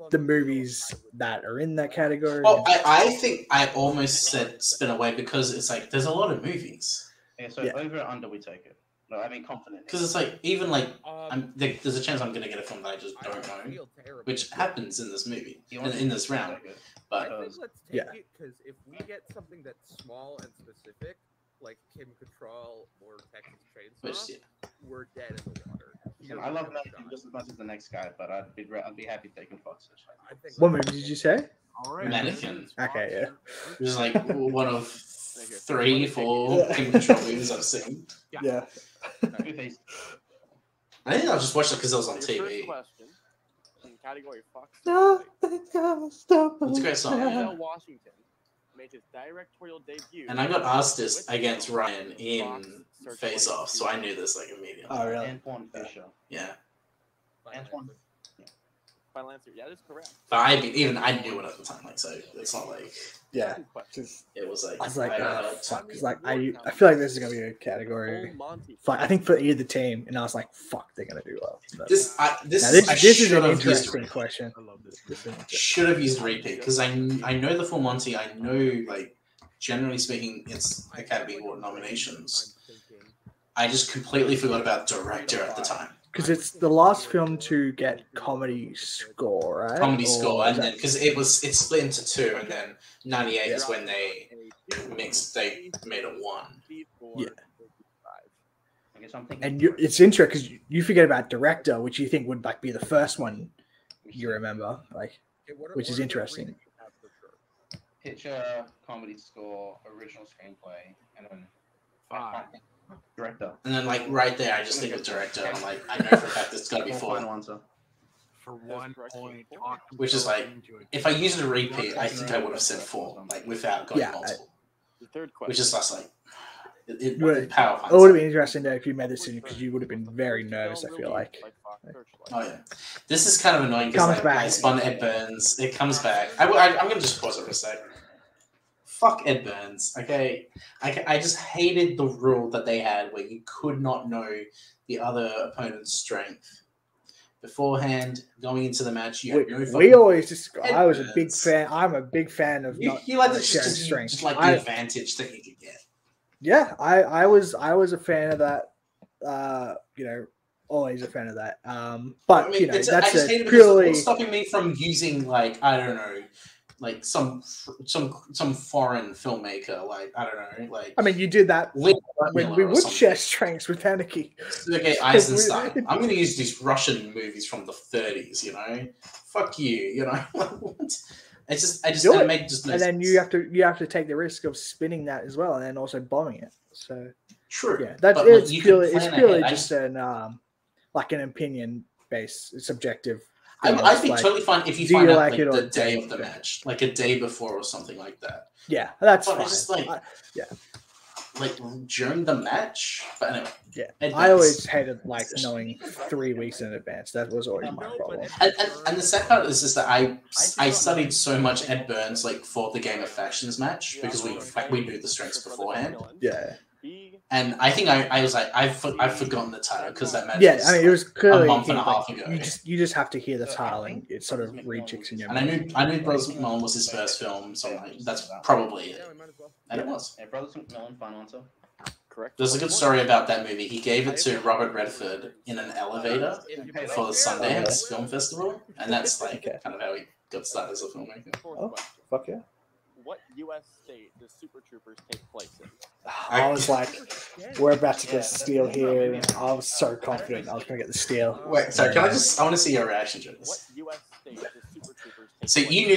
the movies that are in that category. Well, I think I almost said spin away because it's like there's a lot of movies. Yeah, so over and under, we take it. No, I mean confident. Because it's like, even like, there's a chance I'm going to get a film that I just don't know, which happens in this movie, in this round. But I think let's take it, because if we get something that's small and specific, like Kim Cattrall or Texas Chainsaw, we're dead in the water. I love Mannequin just as much as the next guy, but I'd be happy taking Fox. What movie did you say? All right. Mannequin. Okay, yeah. It was like one of 3, 4 Kim Cattrall movies I've seen. Yeah. I think I'll just watch it because it was on TV. First question, in category Fox. It's a great song. Denzel Washington made his directorial debut. And I got asked this against Ryan in Face Off, so I knew this like immediately. Oh, really? Antoine Fisher. Yeah. Antoine. Final answer. Yeah, that is correct. But I knew it at the time, like, so it's not like Yeah. it was like I was like, fuck. Because like I feel like this is gonna be a category. Like I think for either team, and I was like, fuck, they're gonna do well. But This is an interesting question. I love this. Should have used repeat because I know the Full Monty. I know, like, generally speaking, it's Academy Award nominations. I just completely forgot about director at the time. Because it's the last film to get comedy score, right? Comedy score, and then because it's split into 2, and then 98 is when they made it 1. Yeah. I guess I'm thinking. And it's interesting because you forget about director, which you think would like be the first one you remember, like, which is interesting. Picture, comedy score, original screenplay, and then 5. Director. And then, like, right there, I just think of director. I'm like, I know for a fact it's got to be 4. Answer. For 1 point. Which is like, if I used a repeat, I think I would have said 4, like, without going multiple. The third question. Which is less like, It power. would have been interesting though if you made this decision because you would have been very nervous. I feel like. Oh yeah, this is kind of annoying because I spun Ed Burns. It comes back. I'm gonna just pause it for a sec. Fuck Ed Burns. Okay, I just hated the rule that they had where you could not know the other opponent's strength beforehand going into the match. We always just. I was a big fan. I'm a big fan of you like sharing strength. Just like the advantage that you could get. Yeah, I was a fan of that. Always a fan of that. But I mean, that's purely stopping me from using, like, I don't know, like some foreign filmmaker, like, I don't know, like. I mean, you did that when we would share strengths with Anarchy. Okay, Eisenstein. I'm going to use these Russian movies from the 30s. You know, fuck you. You know, what? I just make just. And then you have to take the risk of spinning that as well, and then also bombing it. So true. Yeah, it's purely just an like an opinion based, subjective. I'd be totally fine if you find out like the day of the match, like a day before or something like that. Yeah, that's fine. It's just like like during the match. But anyway, yeah, I always hated like knowing 3 weeks in advance. That was always my problem. And the sad part is that I studied so much Ed Burns like for the Game of Factions match because we knew the strengths beforehand. Yeah. And I think I was like I've forgotten the title because that match. Yeah, I mean it was clearly a month and a half ago. You just have to hear the title and it sort of rejigs in your mind. And I knew Brothers McMillan was his first film, so like, that's probably it. And it was. Yeah, Brothers McMillan, final answer. Correct. There's a good story about that movie. He gave it to Robert Redford in an elevator for the Sundance Film Festival, and that's like kind of how he got started as a filmmaker. Oh, fuck yeah. What U.S. state does Super Troopers take place in? I was like, we're about to get steal here. I was so confident I was going to get the steal. Wait, sorry, I want to see your reaction to this. What U.S. state does Super Troopers take place So you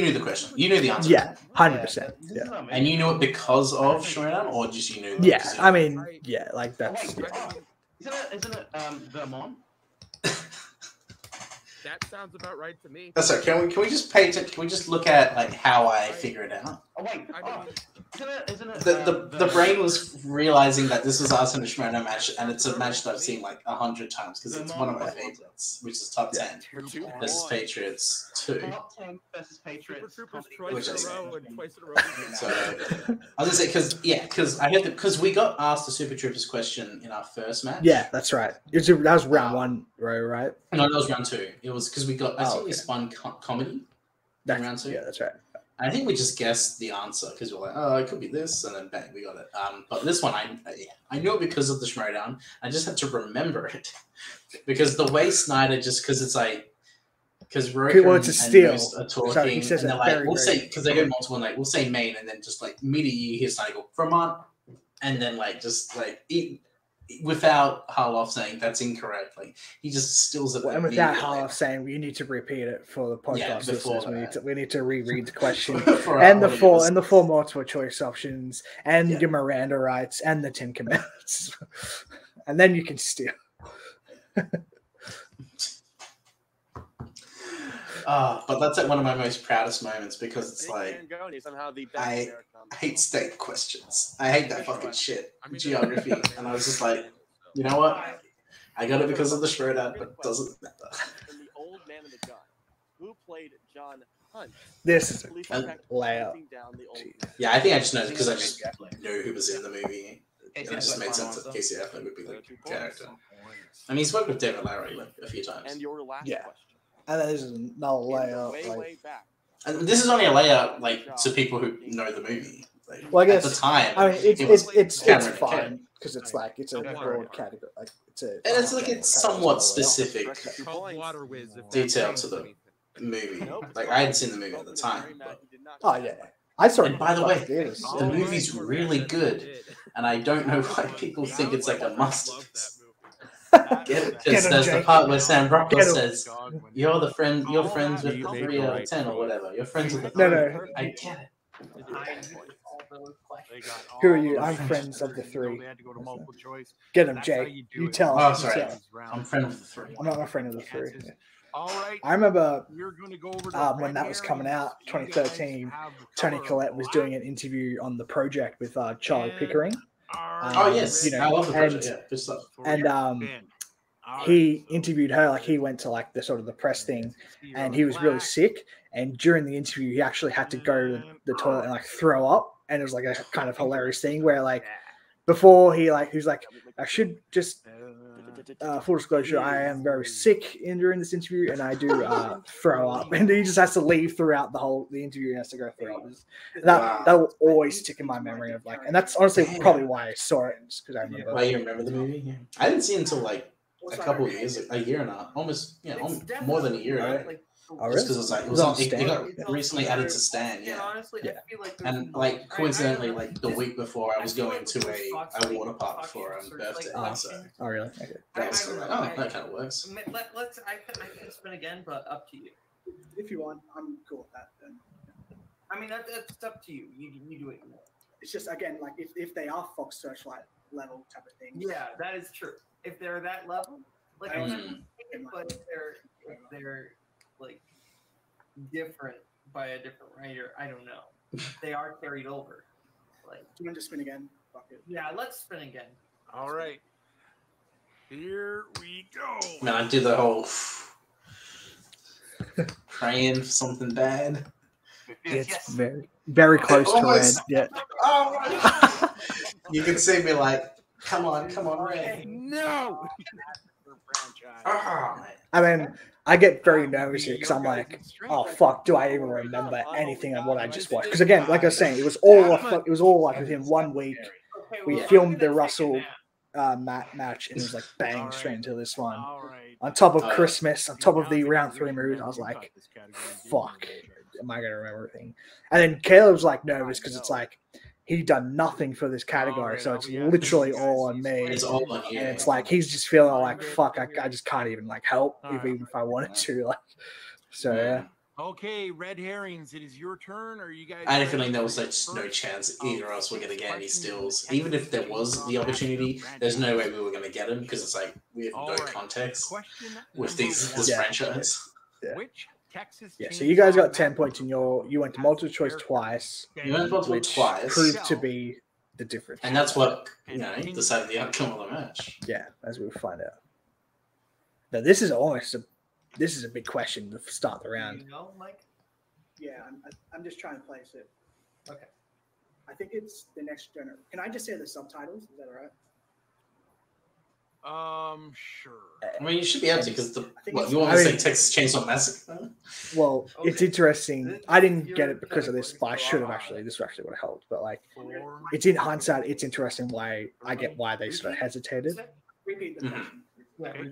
knew the question. You knew the answer. Yeah, 100%. Yeah. And you knew it because of Showdown, or just you knew? Yeah, I mean, yeah, like that's. Isn't it Vermont? That sounds about right to me. That's right. Can we just pay attention? Can we just look at like how I figure it out? Oh wait, isn't it? The brain was realizing that this was Arsenal Shimano match, and it's a match that I've seen like 100 times because it's one of my favorites, which is top 10 versus Patriots 2. Top 10 versus Patriots. Twice in a row and twice in a row. So I was gonna say because we got asked the Super Troopers question in our first match. Yeah, that's right. That was round 1, right? No, that was round 2. It was because we got. I think we spun comedy. That's round 2. Yeah, that's right. I think we just guessed the answer because we're like, oh, it could be this, and then bang, we got it. But this one, I knew it because of the Schmoedown. I just had to remember it because the way Snyder, just because it's like, because Roker and Moose are talking, and they're like, we'll say, because they go multiple, and like, we'll say Maine, and then just like immediately you hear Snyder go Vermont, and then like just like without Harloff saying that's incorrect, like he just stills it. And without Harloff saying we need to repeat it for the podcast listeners, we need to reread the question and the four multiple choice options and your Miranda rights and the 10 commandments, and then you can steal. But that's like one of my most proudest moments because it's like I hate state questions. I hate that fucking shit. Geography. And I was just like, you know what? I got it because of the Schmoedown, but it doesn't matter. And the old man in the gun, who played John Hunt. This is a layout. Yeah, I think I just know because I just knew who was in the movie. And it just made sense that Casey Affleck would be the character. I mean, he's worked with David Lowery like a few times. And your last question. And this is another layout. Way back. And this is only a layout like to people who know the movie. Like, well, I guess at the time, I mean, it's fine because it's like it's a broad category. Like it's somewhat specific detail to the movie. Like I hadn't seen the movie at the time. But... Oh yeah, I saw it. And by the way, the movie's really good, and I don't know why people think it's like a must. Because there's the part where Sam Rockwell says, "You're the friend. You're friends with the 3 out of 10 or whatever. You're friends with the 3. No. I get it. Who are you? I'm friends of the 3. Get him, Jay. You tell him. Oh, sorry. I'm friend of the 3. I'm not a friend of the 3. Yeah. All right. I remember when that was coming out, 2013. Tony Collette was doing an interview on The Project with Charlie Pickering. Oh yes, you know, I love The Project. Yeah, good stuff. And he interviewed her, like he went to like the sort of the press thing, and he was really sick. And during the interview, he actually had to go to the toilet and like throw up. And it was like a kind of hilarious thing where like before he was like, I should just full disclosure, I am very sick during this interview, and I do throw up. And he just has to leave throughout the interview. He has to go throw up. That will always stick in my memory of like, and that's honestly probably why I saw it, because I remember. Why you remember the movie? Yeah. I didn't see it until like a couple of years, a year and a half, almost more than a year. Right? Oh, really? Just because it got recently added to Stan, and like coincidentally, like the week before, I was going to a water park for a birthday. Oh, really? Okay. That was that kind of works. I can spin again, but up to you. If you want, I'm cool with that. Then. I mean, that's up to you. You do what you want. It's just again, like if they are Fox Searchlight level type of things. Yeah, that is true. If they're that level, like, but they're like different by a different writer. I don't know. They are carried over. Like, do you want to spin again? Fuck it. Yeah, let's spin again. All right. Here we go. Man, I do the whole praying for something bad. It's very, very close to red. Yeah. Oh, you can see me like, come on, Red. No. I mean, I get very nervous here because I'm like, oh fuck, do I even remember anything of what I just watched? Because again, like I was saying, it was all like within 1 week. We filmed the Russell match, and it was like bang straight into this one. On top of Christmas, on top of the round 3 movies, I was like, fuck, am I gonna remember everything? And then Caleb's like nervous because it's like he done nothing for this category, so it's literally all on me. It's all on you. And it's like he's just feeling like fuck. I just can't even like help even if I wanted to. Like, so yeah. Okay, red herrings. It is your turn. Are you guys? I had a feeling there was like no chance either of us were going to get any steals. Even if there was the opportunity, there's no way we were going to get them because it's like we have no context with this franchise. Yeah. Which Texas? Yeah. So you guys got 10 points, and you went to multiple choice twice. You went to multiple twice. Proved to be the difference. And that's what decided the outcome of the match. Yeah, as we'll find out. Now this is a big question to start the round. You know, Mike? Yeah, I'm just trying to place it. Okay. I think it's the next generation. Can I just say the subtitles? Is that all right? Sure. I mean, you should be able to because you want to say Texas Chainsaw Massacre? Well, it's interesting. I didn't get it because of this, but I should have actually. This actually would have helped. But like, it's in hindsight, it's interesting why I get why they sort of hesitated. Repeat the question. Okay.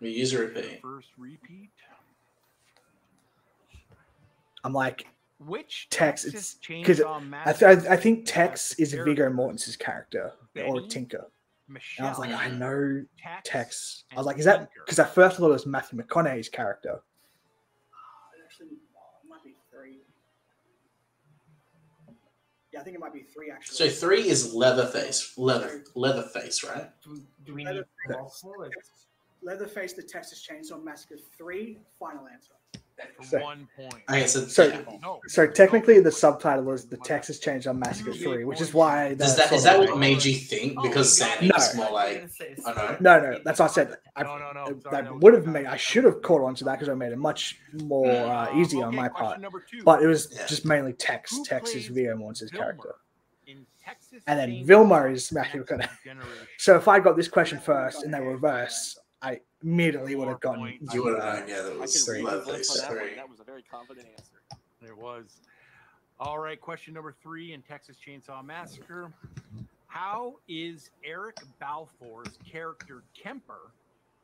User repeat. First repeat. I'm like, which Tex? It's because I think Tex is Viggo Mortensen's character or Tinker. And I was like, I know Tex. I was like, is that because at first I thought it was Matthew McConaughey's character? Actually, it might be 3. Yeah, I think it might be 3 actually. So 3 is Leatherface, Leatherface, right? Do we need Leatherface, the Texas Chainsaw Massacre 3. Final answer. For 1 point. Okay, so technically the subtitle is the Texas Chainsaw Massacre 3, which is why is that what made you think? Because Sandy was more like no, that's what I said. That would have made I should have caught on to that because I made it much more easy on my part. But it was just mainly Tex. Tex is Viggo Mortensen's character. And then Vilma is Matthew McConaughey. So if I got this question first and then reverse, I immediately would have gotten. You would have known, yeah, that was Leatherface. That was a very confident answer. It was. All right, question number 3 in Texas Chainsaw Massacre. How is Eric Balfour's character Kemper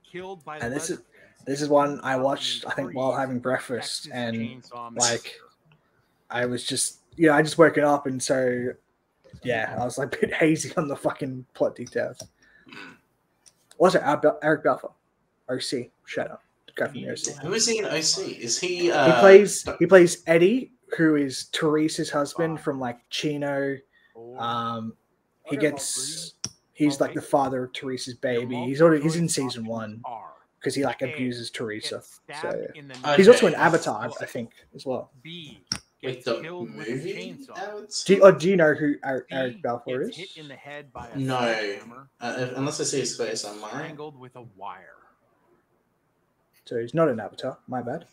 killed by? And this is one I watched, I think, while having breakfast, and like, I was just I just woken up, and so I was like a bit hazy on the fucking plot details. What's it? Eric Balfour, OC. Shut up. Guy from the OC. Who is he in OC? Is he? He plays Eddie, who is Teresa's husband from like Chino. He's like the father of Teresa's baby. He's in season 1 because he like abuses Teresa. So he's also in Avatar, I think, as well. Wait, the movie? Do you know who Eric Balfour is? Hit in the head by no. Unless I see his face, I might. Strangled with a wire. So he's not in Avatar. My bad.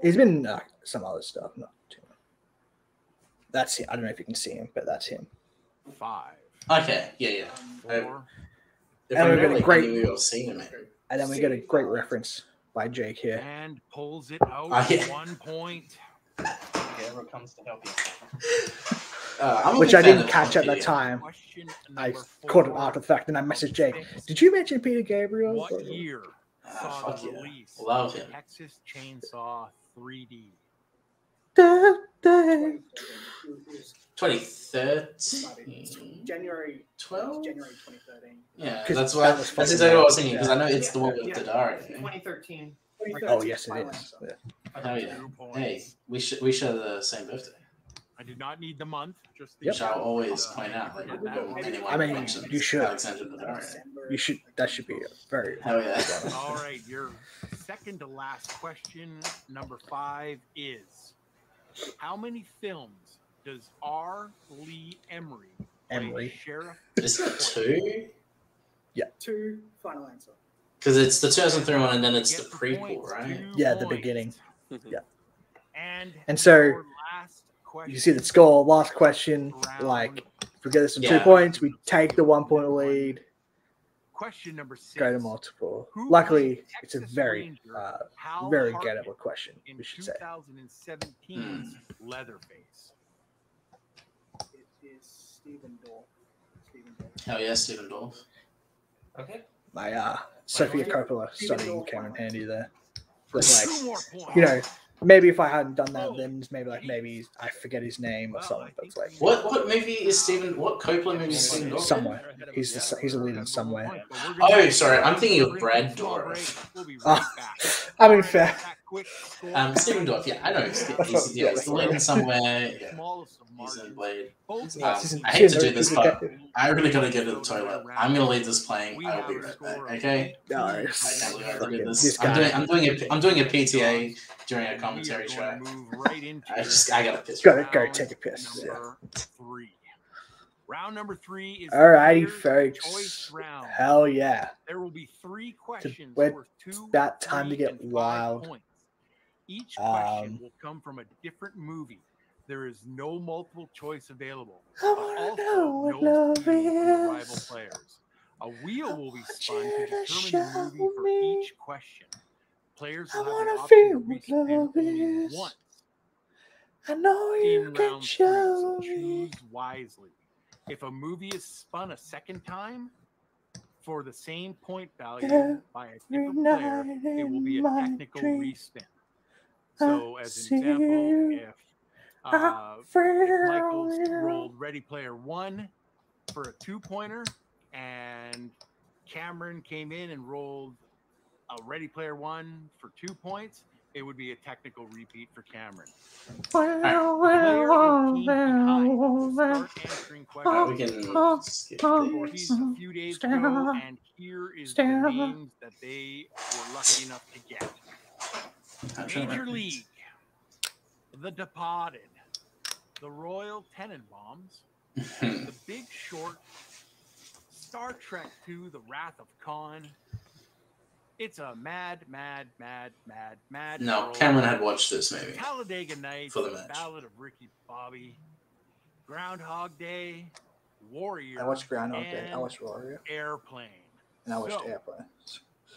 He's been in some other stuff. Not too much. That's him. I don't know if you can see him, but that's him. 5. Okay. Yeah. 4. And we've got a great. I've seen him. And then we get a great reference by Jake here. And pulls it out 1 point. Whoever comes to help you. Which I didn't catch at the time. I caught it after the fact, and I messaged Jake. Did you mention Peter Gabriel? What year saw the release Love him. Texas Chainsaw 3D? 2013. January 12? January 2013. Yeah, that's exactly what I was thinking because I know it's the one with Dadari. 2013. Oh yes, it is. Oh yeah. Hey, we share the same birthday. I do not need the month. Just the which I'll always point out. Like, I mean, you should. Alexander Daddario. You should. That should be a very. Hell yeah. All right, your second to last question, number 5 is: how many films does R. Lee Emery Sheriff? Is it 2? Yeah. 2. Final answer. Because it's the 2003 one, and then it's the prequel, right? Yeah, the beginning. Yeah. And so you see the score. Last question. Like, if we get this in 2 points, we take the 1 point lead. Question number 6. Go to multiple. Luckily, it's a very, very gettable question. We should say. 2017's Leatherface. It is Stephen Dorff. Hell yeah, Stephen Dorff. Okay. My Sophia Coppola studying came in handy there. But like, maybe if I hadn't done that, then maybe I forget his name or something. But it's like, what movie is Stephen? What Coppola movie is Stephen Dorff? Somewhere. He's a lead in somewhere. Oh, sorry, I'm thinking of Brad Dourif. I mean, fair. Stephen Dorff. Yeah, I know. He's the lead in somewhere. Yeah. He's in Blade. I hate to do this, but I really gotta go to the toilet. I'm gonna leave this playing. I'll be right back. Okay? No, I can't believe I have to do this. I'm doing a PTA during a commentary track. I gotta piss. Go take a piss. Yeah. 3. Round number 3 is alrighty, folks. Hell yeah! There will be 3 questions. It's about time to get wild. Each question will come from a different movie. there is no multiple choice available. I wanna know what no love stealing from the rival is. players. A wheel will be spun to You to determine the show movie for me. each question. Players I will have the wanna option feel to what respin love only is. once I know you in can round 3, show so me. choose wisely. If a movie is spun a second time for the same point value by a different player, it will be a technical respin. So, as an example, if Michael's rolled Ready Player One for a 2-pointer, and Cameron came in and rolled a Ready Player One for 2 points, it would be a technical repeat for Cameron. Answering questions. We can skip this. A few days ago, and here is the names that they were lucky enough to get. Major League, The Departed, The Royal Tenenbaums, The Big Short, Star Trek II, The Wrath of Khan. It's a mad. No, Cameron had watched this movie. Talladega Nights, for the match. Ballad of Ricky Bobby, Groundhog Day, Warrior. I watched Groundhog Day. I watched Warrior. Airplane. And I watched Airplane.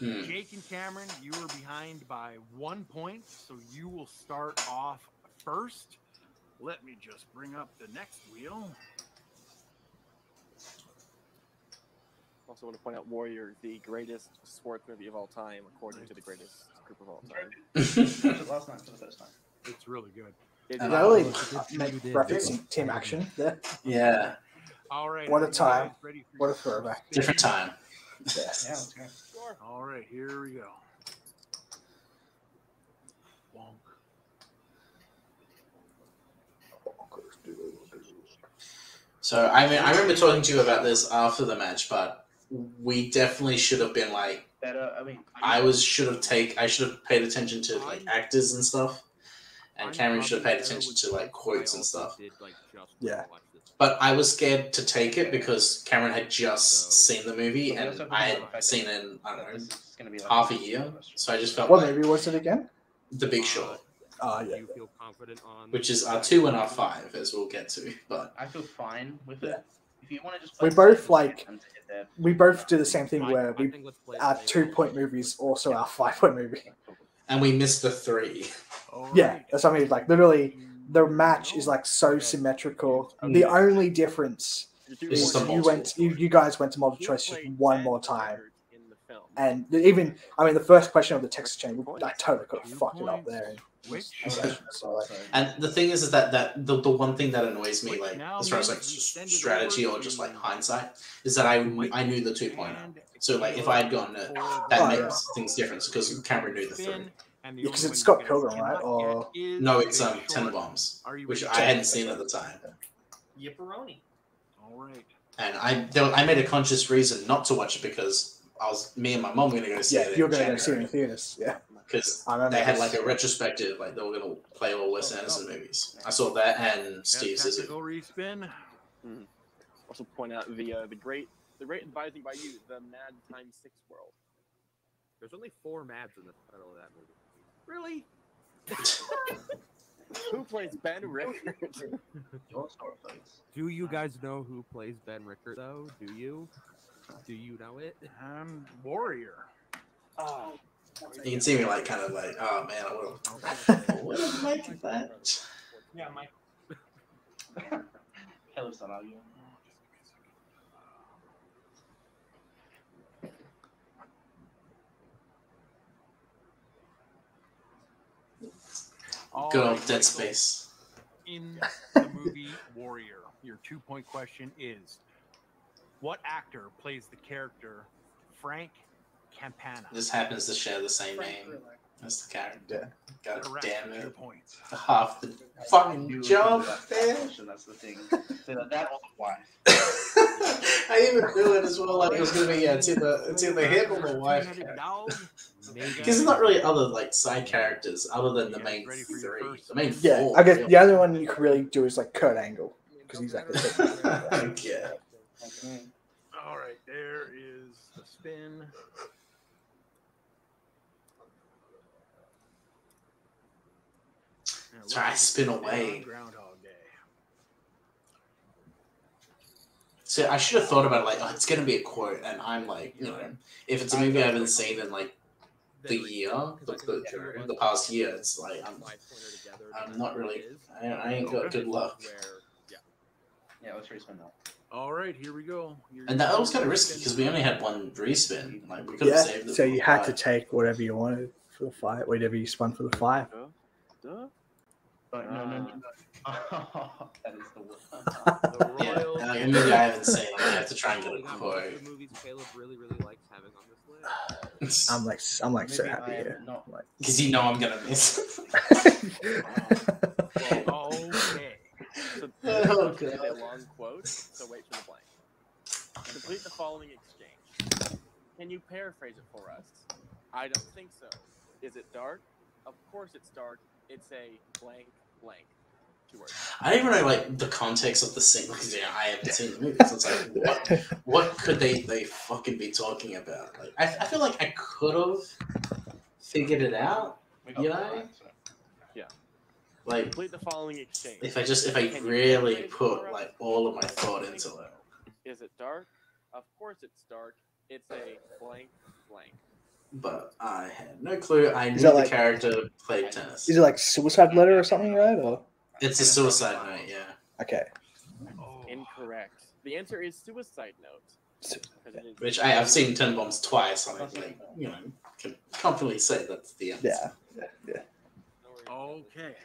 Jake and Cameron, you are behind by 1 point, so you will start off first. Let me just bring up the next wheel. Also want to point out Warrior, the greatest sports movie of all time, according to the greatest group of all time. Last night for the first time. It's really good. And I really make referencing team action there. Yeah. All right. What a time. What a throwback. Different time. Yes. Yeah, let's go. Sure. All right, here we go. Wonk. So I remember talking to you about this after the match, but we definitely should have been like Better. I mean, I should have paid attention to like actors and stuff, and Cameron should have paid attention to like quotes and stuff. Yeah. But I was scared to take it because Cameron had just seen the movie and I had seen it in, I don't know, half a year. So I just felt What like movie was it again? The Big Short. Yeah. Do you feel confident on Which is our 2 and our 5, as we'll get to. But I feel fine with it. If you want to just We both do the same thing where our 2-point movie is also our 5-point movie. And we missed the 3. Yeah, that's what I mean. Like literally, the match is like so symmetrical. The only difference is you guys went to multiple choice just one more time. And even, I mean, the first question of the text chain, I totally could have fucked it up there. And the thing is that the one thing that annoys me, like as far as like strategy or just like hindsight, is that I knew the 2-pointer. So like if I had gone that makes things different because Cameron knew the 3. Yeah, because it's Scott Pilgrim, right? Or no, it's Tenenbaums, which I hadn't seen at the time. Yipperoni. All right. And I made a conscious reason not to watch it because me and my mom were going to go see it. Yeah, you're going to go see it in theaters. Yeah. Because they had like a retrospective, like they were going to play all Wes Anderson movies. I saw that and Steve Zissou. Respin. Also point out the great advising by you, the Mad Times 6 world. There's only 4 Mads in the title of that movie. Really? Who plays Ben Rickard? Do you guys know who plays Ben Rickard, though? Do you? Do you know it? Warrior. Oh. You can see me like kind of like, oh man, I would have liked that. Yeah, Mike. Hello, Salario. Good old Dead Space. In the movie Warrior, your 2-point question is, what actor plays the character Frank Campana? This happens to share the same name as the character. God damn it. 2 points. Half the fucking job, man. That's the thing. That or the wife. I even knew it as well. Like it was gonna be it's either him or the wife. Because there's not really other like side characters other than the main 3. The main 4. Yeah, I guess the other one you could really do is like Kurt Angle because he's like yeah. All right, there is the spin. Try to spin away. Groundhog So I should have thought about it, like, oh, it's gonna be a quote, and I'm like, if it's a movie I haven't seen in like the past year, it's like I'm not really, I ain't got good luck. Yeah, let's respin that. All right, here we go. And that was kind of risky because we only had one respin. Like we could have saved it. So you had to take whatever you wanted for the 5, whatever you spun for the 5. No. That is the The Yeah, Royal a movie I haven't seen. I have to try and get a quote. The movies Caleb really likes having on this list. I'm like so happy here. Because I'm gonna miss. Okay. So this is a long quote, so wait for the blank. Complete the following exchange. Can you paraphrase it for us? I don't think so. Is it dark? Of course it's dark. It's a blank. 2 words. I don't even know like the context of the scene because I haven't seen the movie. So it's like, what could they fucking be talking about? Like, I feel like I could have figured it out. Yeah. Like, Complete the following exchange. if I really put like all of my thought into it. Is it dark? Of course it's dark. It's a blank. But I had no clue. I knew the character played tennis. Is it like Suicide Letter or something, right? Or it's a Suicide Note, yeah. Okay. Incorrect. The answer is Suicide Note. Which I've seen Ten Bombs twice. I'm like, can confidently say that's the answer. Yeah. Okay.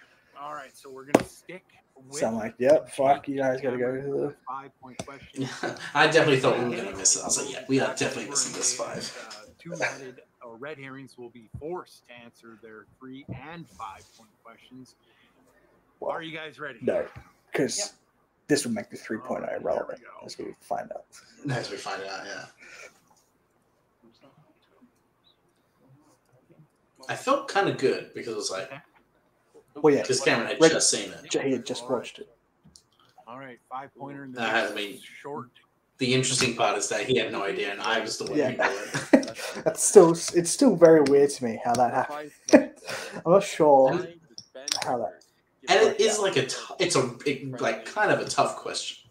All right. So we're gonna stick with. So I'm like, yep. Fuck, you guys gotta go to the 5-point question. I definitely thought we were gonna miss it. I was like, yeah, we are definitely missing this 5. Two-headed or red herrings will be forced to answer their 3 and 5-point questions. Well, are you guys ready? No, because this would make the 3-point irrelevant as we find out. As we find out, yeah. I felt kind of good because it was like, well, yeah, because Cameron had just seen it. He had just watched it. All right, 5-pointer. I mean, short. The interesting part is that he had no idea, and I was the one who knew it. It's still very weird to me how that happened. I'm not sure how that. And it is like like kind of a tough question.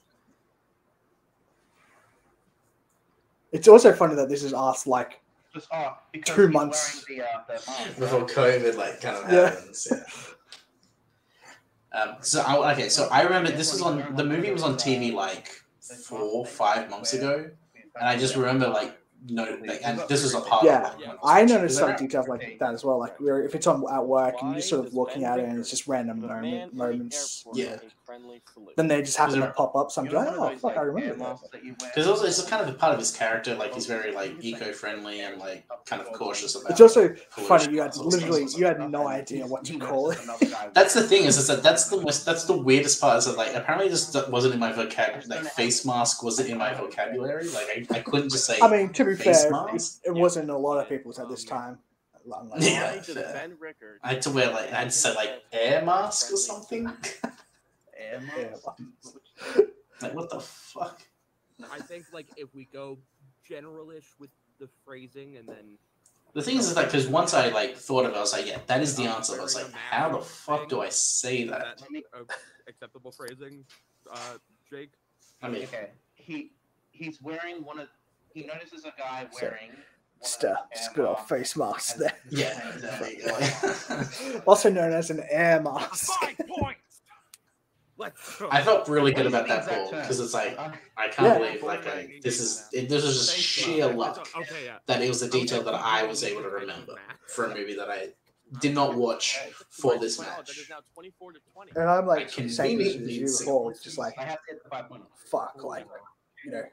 It's also funny that this is asked like 2 months before COVID, like kind of happens. Yeah. So I remember the movie was on TV like 4 or 5 months ago, and I just remember and this was a part. Yeah, I noticed some details like that as well. Like if it's on at work and you're just sort of looking at it and it's just random moments. Yeah. Then they just happen to pop up. Something like, oh fuck, I remember that. Because also it's kind of a part of his character. Like he's very like eco-friendly and like kind of cautious about. It's also funny. You had no idea what to call it. That's the thing is that that's the weirdest part. Is that like apparently this wasn't in my vocabulary. Like face mask wasn't in my vocabulary. Like I couldn't just say. I mean, to be fair, mask? It wasn't a lot of people's at this time. Yeah, I had to wear I had to say like air mask or something. Air mask. Like what the fuck? I think if we go generalish with the phrasing and then. The thing is that because once I thought of it, I was like, yeah, that is the answer. I was like, how the fuck do I say that? Acceptable phrasing, Jake. I mean, okay, he's wearing one of. He notices a guy wearing. Just good old face mask there. Yeah, exactly. Also known as an air mask. 5 points. I felt really good about that call because it's like I can't believe this is just sheer luck that it was a detail that I was able to remember for a movie that I did not watch for this match. And I'm like saying this as you before, it's just like fuck,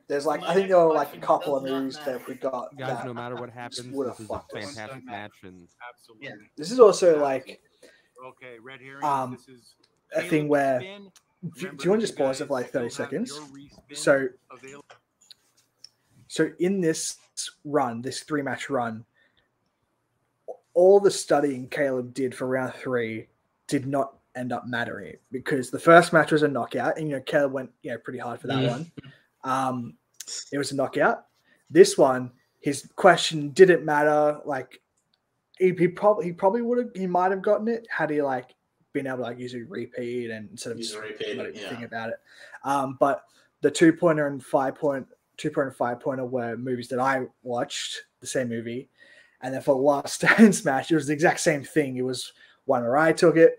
there's I think there were a couple of movies that we got. Guys, no matter what happens, this is a fantastic match, and absolutely. This is also okay, red herring. This is a thing where. Do you want to just pause it for 30 seconds? So in this run, this 3-match run, all the studying Caleb did for round 3 did not end up mattering because the first match was a knockout, and Caleb went pretty hard for that one. It was a knockout. This one, his question didn't matter. He probably would have. He might have gotten it had he been able to usually repeat and sort of think about it. But the 2-pointer and 5-pointer were movies that I watched, the same movie. And then for the last Stance match, it was the exact same thing. It was one where I took it.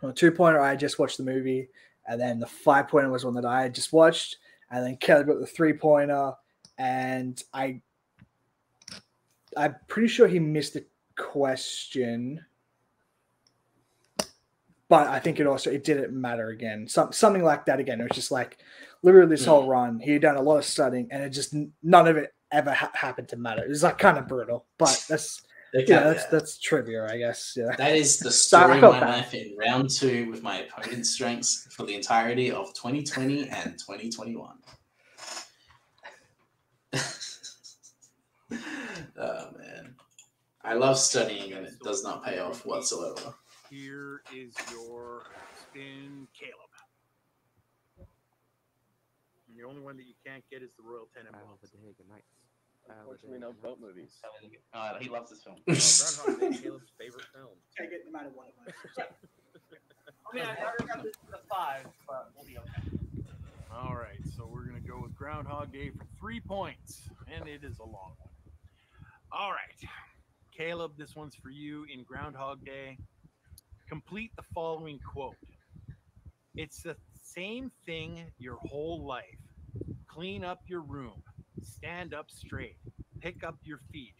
On the 2-pointer, I just watched the movie. And then the 5-pointer was one that I had just watched. And then Kelly got the 3-pointer. And I'm pretty sure he missed the question. But I think it didn't matter again. Something like that again. It was just like literally this whole run. He had done a lot of studying, and it just none of it ever happened to matter. It was like kind of brutal, but that's that's trivia, I guess. Yeah, that is the story of my life in round 2 with my opponent's strengths for the entirety of 2020 and 2021. Oh man, I love studying, and it does not pay off whatsoever. Here is your spin, Caleb. And the only one that you can't get is the Royal Tenenbaums. Good night. Unfortunately, no boat movies. He loves this film. Groundhog Day, Caleb's favorite film. Take it no matter what it was. I mean, I never got this to 5, but we'll be okay. All right, so we're going to go with Groundhog Day for 3 points, and it is a long one. All right, Caleb, this one's for you. In Groundhog Day, complete the following quote. It's the same thing your whole life. Clean up your room. Stand up straight. Pick up your feet.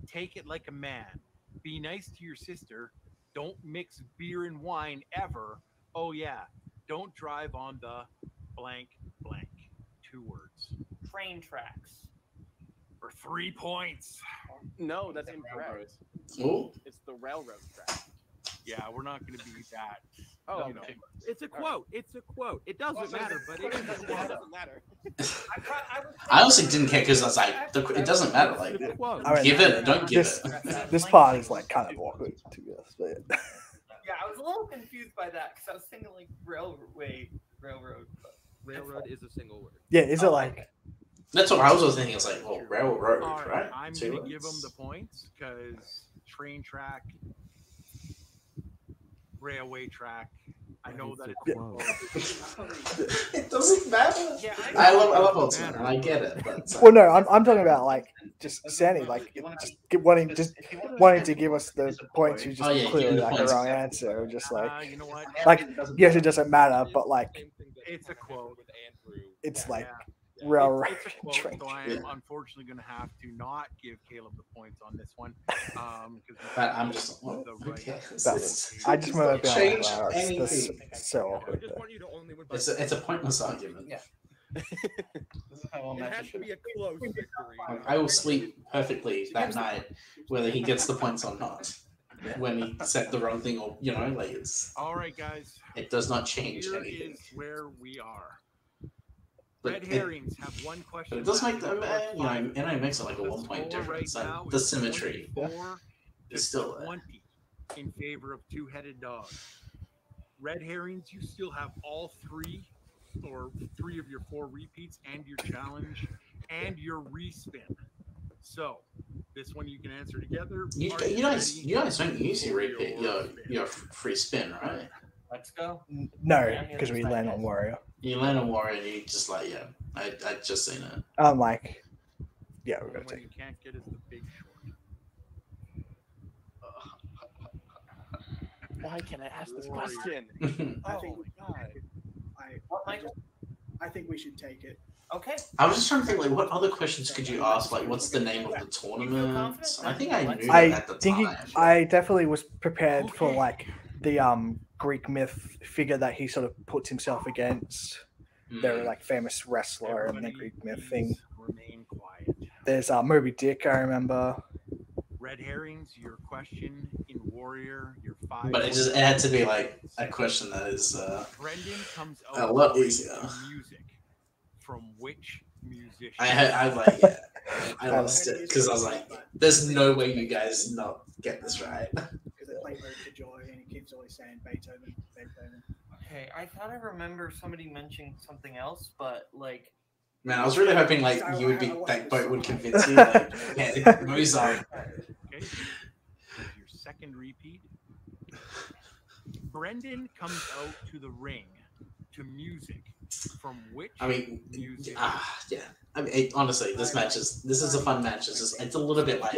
Take it like a man. Be nice to your sister. Don't mix beer and wine ever. Oh, yeah. Don't drive on the blank blank. 2 words. Train tracks. For 3 points. No, that's incorrect. Ooh. It's the railroad track. Yeah, we're not going to be that. Oh, you know. It's a quote. It's a quote. It doesn't matter, but it doesn't matter. I honestly didn't care because I was like, it doesn't matter. Like, give it, don't give it. This part is like kind of awkward to be honest. But Yeah, I was a little confused by that because I was thinking like railroad. Railroad is a single word. Yeah, is it like? That's what I was thinking. It's like, well, railroad, right? I'm going to give them the points because train track, railway track. I know that it doesn't matter. Yeah, I love Ultimate, and I get it. But well, no, I'm talking about like just Sandy, like just wanting to give us the points. You just clearly like the wrong answer, just like you know what? Like yes, it doesn't matter, but like it's a quote. It's like railroad It's a quote, train. so I am unfortunately going to have to not give Caleb the points on this one. But I'm just. I just want to change anything. That's so awkward. It's a pointless argument. Yeah. It has to be a close victory. I will sleep perfectly that night, whether he gets the points or not. When he said the wrong thing, or like it's. All right, guys. It does not change Here anything. is where we are. But Red herrings have 1 question. But it does make them, and it makes it like a 1 point difference. Right Like the symmetry is still there. 20 in favor of Two-Headed Dog. Red herrings, you still have all 3 or 3 of your 4 repeats and your challenge and your respin. So this one you can answer together. You guys don't use your repeat, your free spin, right? Let's go. No, because we land on Warrior. You land on Warrior, and you just like I just seen it. I'm like, yeah, we're gonna take. take. You can't get is the Big Short. Why can I ask this question? I think we should take it. Okay. I was just trying to think, like, what other questions could you ask? Like, what's the name of the tournament? I think I knew that at the time. I definitely was prepared for like the Greek myth figure that he sort of puts himself against. They're like famous wrestler and the Greek myth thing. Remain quiet. There's Moby Dick, I remember. Red herrings, your question in Warrior, your 5. But it had to be like a question that is Brendan comes a lot easier. Music. From which musician? I lost it because I was like, "There's no way you guys not get this right." Because they play Ode to Joy, and he keeps always saying Beethoven. Okay, I thought I remember somebody mentioning something else, but like. Man, I was really hoping like you would be that boat would convince you. Like, yeah, Mozart. Okay, your second repeat. Brendan comes out to the ring to music From which? I mean, music? yeah. I mean, honestly, this is a fun match. It's a little bit like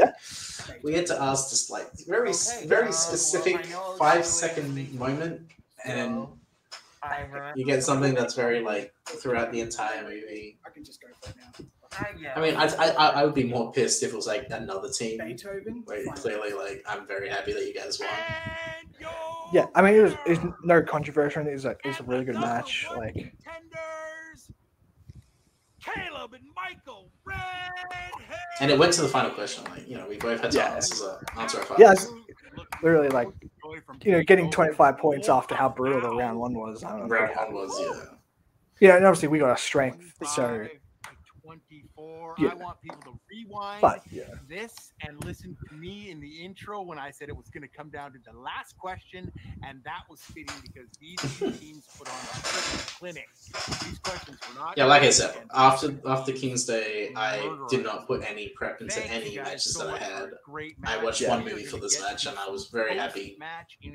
we had to ask this like very specific 5-second moment, and you get something that's very like throughout the entire movie. I can just go for it now. I mean, I would be more pissed if it was like another team. Beethoven. Where clearly, like, I'm very happy that you guys won. Yeah, I mean, it's no controversy. It's a really good match. Like, Caleb and Michael, and it went to the final question. Like, you know, we both had to answer our final. Yeah, it's literally like, you know, getting 25 points after how brutal the round one was. Round one was, yeah. Yeah, and obviously we got a strength, so. 24. Yeah. I want people to rewind this and listen to me in the intro when I said it was going to come down to the last question, and that was fitting because these two teams put on a clinic. These questions were not. Yeah, like I said, after King's Day, I did not put any prep into any matches that I had. I watched one movie for this match, and I was very happy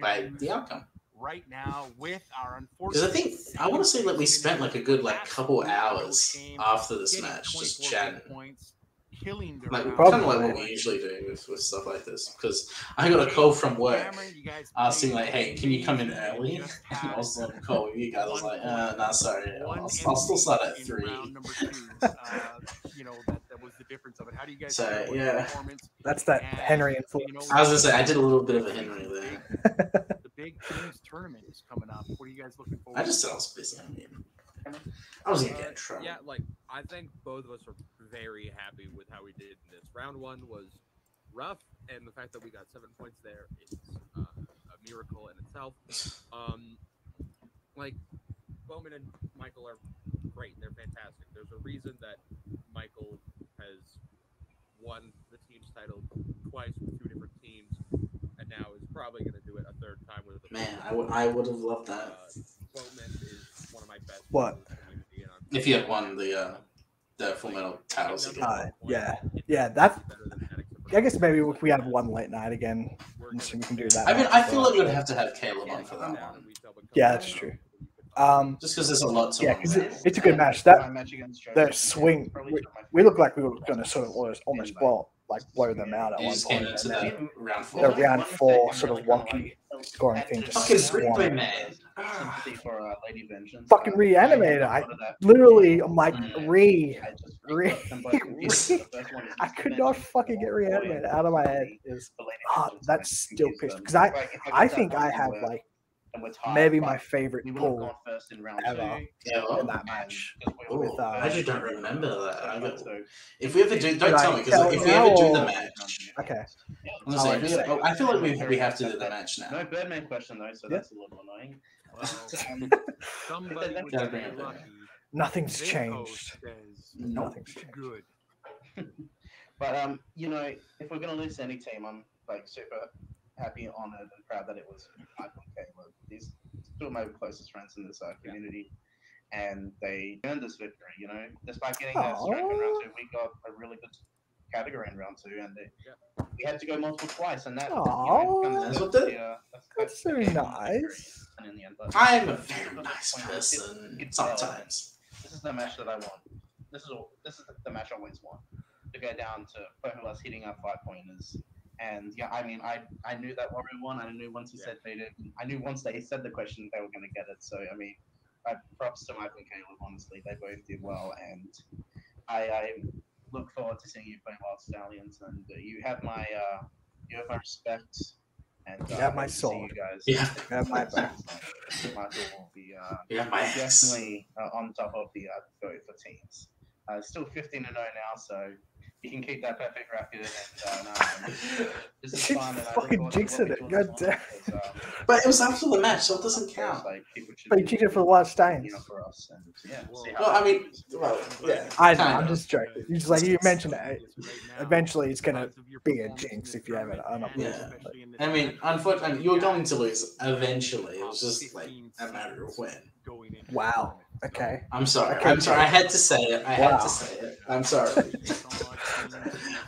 by the outcome. Right now, with our unfortunate. Because I think I want to say that we spent like a good couple hours after this match just chatting, like kind of like what we usually do with stuff like this. Because I got a call from work asking like, "Hey, can you come in early?" And I was on the call with you guys. I was like, "No, sorry, I'll still start at 3." You know, that was the difference of it. How do you guys? So yeah, that's that Henry influence. I was gonna say I did a little bit of a Henry there. Big Teams tournament is coming up. What are you guys looking forward to? I just said I was busy. I mean, I was gonna get in trouble. Yeah, like I think both of us are very happy with how we did in this. Round one was rough, and the fact that we got 7 points there is a miracle in itself. Like Bowman and Michael are great. They're fantastic. There's a reason that Michael has won the team's title twice with 2 different teams. And now is probably going to do it a 3rd time with the. Man, I would have loved that. Bowman is one of my best. What? If he had won the Full Metal titles again. Yeah, that's. I guess maybe if we had one late night again, so we can do that. I mean, I feel like we'd have to have Caleb on for that one. Yeah, that's true. Just because there's a lot to because it's a good match. That swing, we look like we were going to sort of almost blow them out at one point. And round 4. The round 4 sort of wonky scoring thing. Fucking Replay Man. Fucking reanimated. I literally, I'm like, I could not fucking get reanimated out of my head. That's still pissed. Because I think I have like maybe my favorite pull ever in that match. I just don't remember that. If we ever do, don't tell me, because if we ever do the match, okay. I feel like we have to do the match now. No Birdman question though, so that's a little annoying. Nothing's changed. Nothing's changed. Good. But you know, if we're gonna lose any team, I'm like super happy, honored, and proud that it was Michael and Caleb. These 2 of my closest friends in this community, and they earned this victory. You know, despite getting a strength in round 2, we got a really good category in round 2, and we had to go multiple twice, and that. That's so nice. In the end, I'm a very nice person. Sometimes. This is the match that I want. This is the match I always want. To go down to both of us hitting up 5-pointers. And yeah, I mean, I knew that Warrior won. I knew once he said they did. I knew once they said the question they were going to get it. So I mean, props to Michael and Caleb. Honestly, they both did well, and I look forward to seeing you play Wild Stallions. And you have my respect. And you have my soul. You guys. Yeah. You have my back. Michael will be my definitely on top of the vote for teams. Still 15-0 now, so. You can keep that perfect record, and this is fun. And fucking jinxing it, god damn. But it was after the match, so it doesn't count. But you jinxed it for the Wild Stallions. For us, and well, I mean, I'm just joking. You just like you mentioned it. Eventually, it's gonna be a jinx if you have it. Yeah. I mean, unfortunately, you were going to lose eventually. It was just like a matter of when. Wow. Okay. I'm sorry. Okay, I'm sorry. I had to say it. I had to say it. I'm sorry.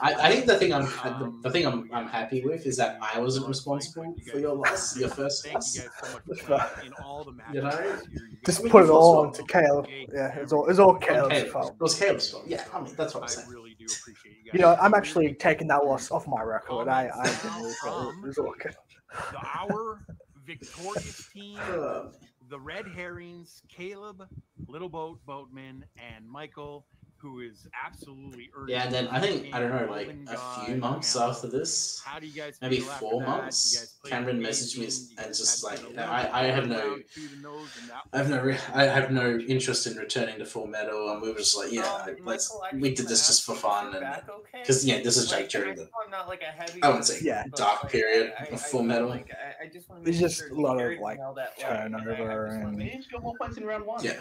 I think the thing I'm happy with is that I wasn't responsible for your loss, your first loss. Thank you guys so much for playing in all the matches You know? this year. You Just guys put it you all fought onto Caleb. Yeah, it's all Caleb's fault. It was Caleb's fault. Yeah, I mean that's what I'm saying. I really do appreciate you guys. You know, I'm actually taking that loss off my record. I didn't really feel it was all Caleb. Our victorious team, the Red Herrings, Caleb, Little Boatman, and Michael, who is absolutely earning. Yeah, and then I think, I don't know, like a few months after this, how do you guys maybe 4 months, Cameron messaged me and just like, I have no interest in returning to Full Metal, and we were just like, yeah, we did this just for fun, and because this is like during the I wouldn't say dark period of Full Metal. There's just a lot of like turnover and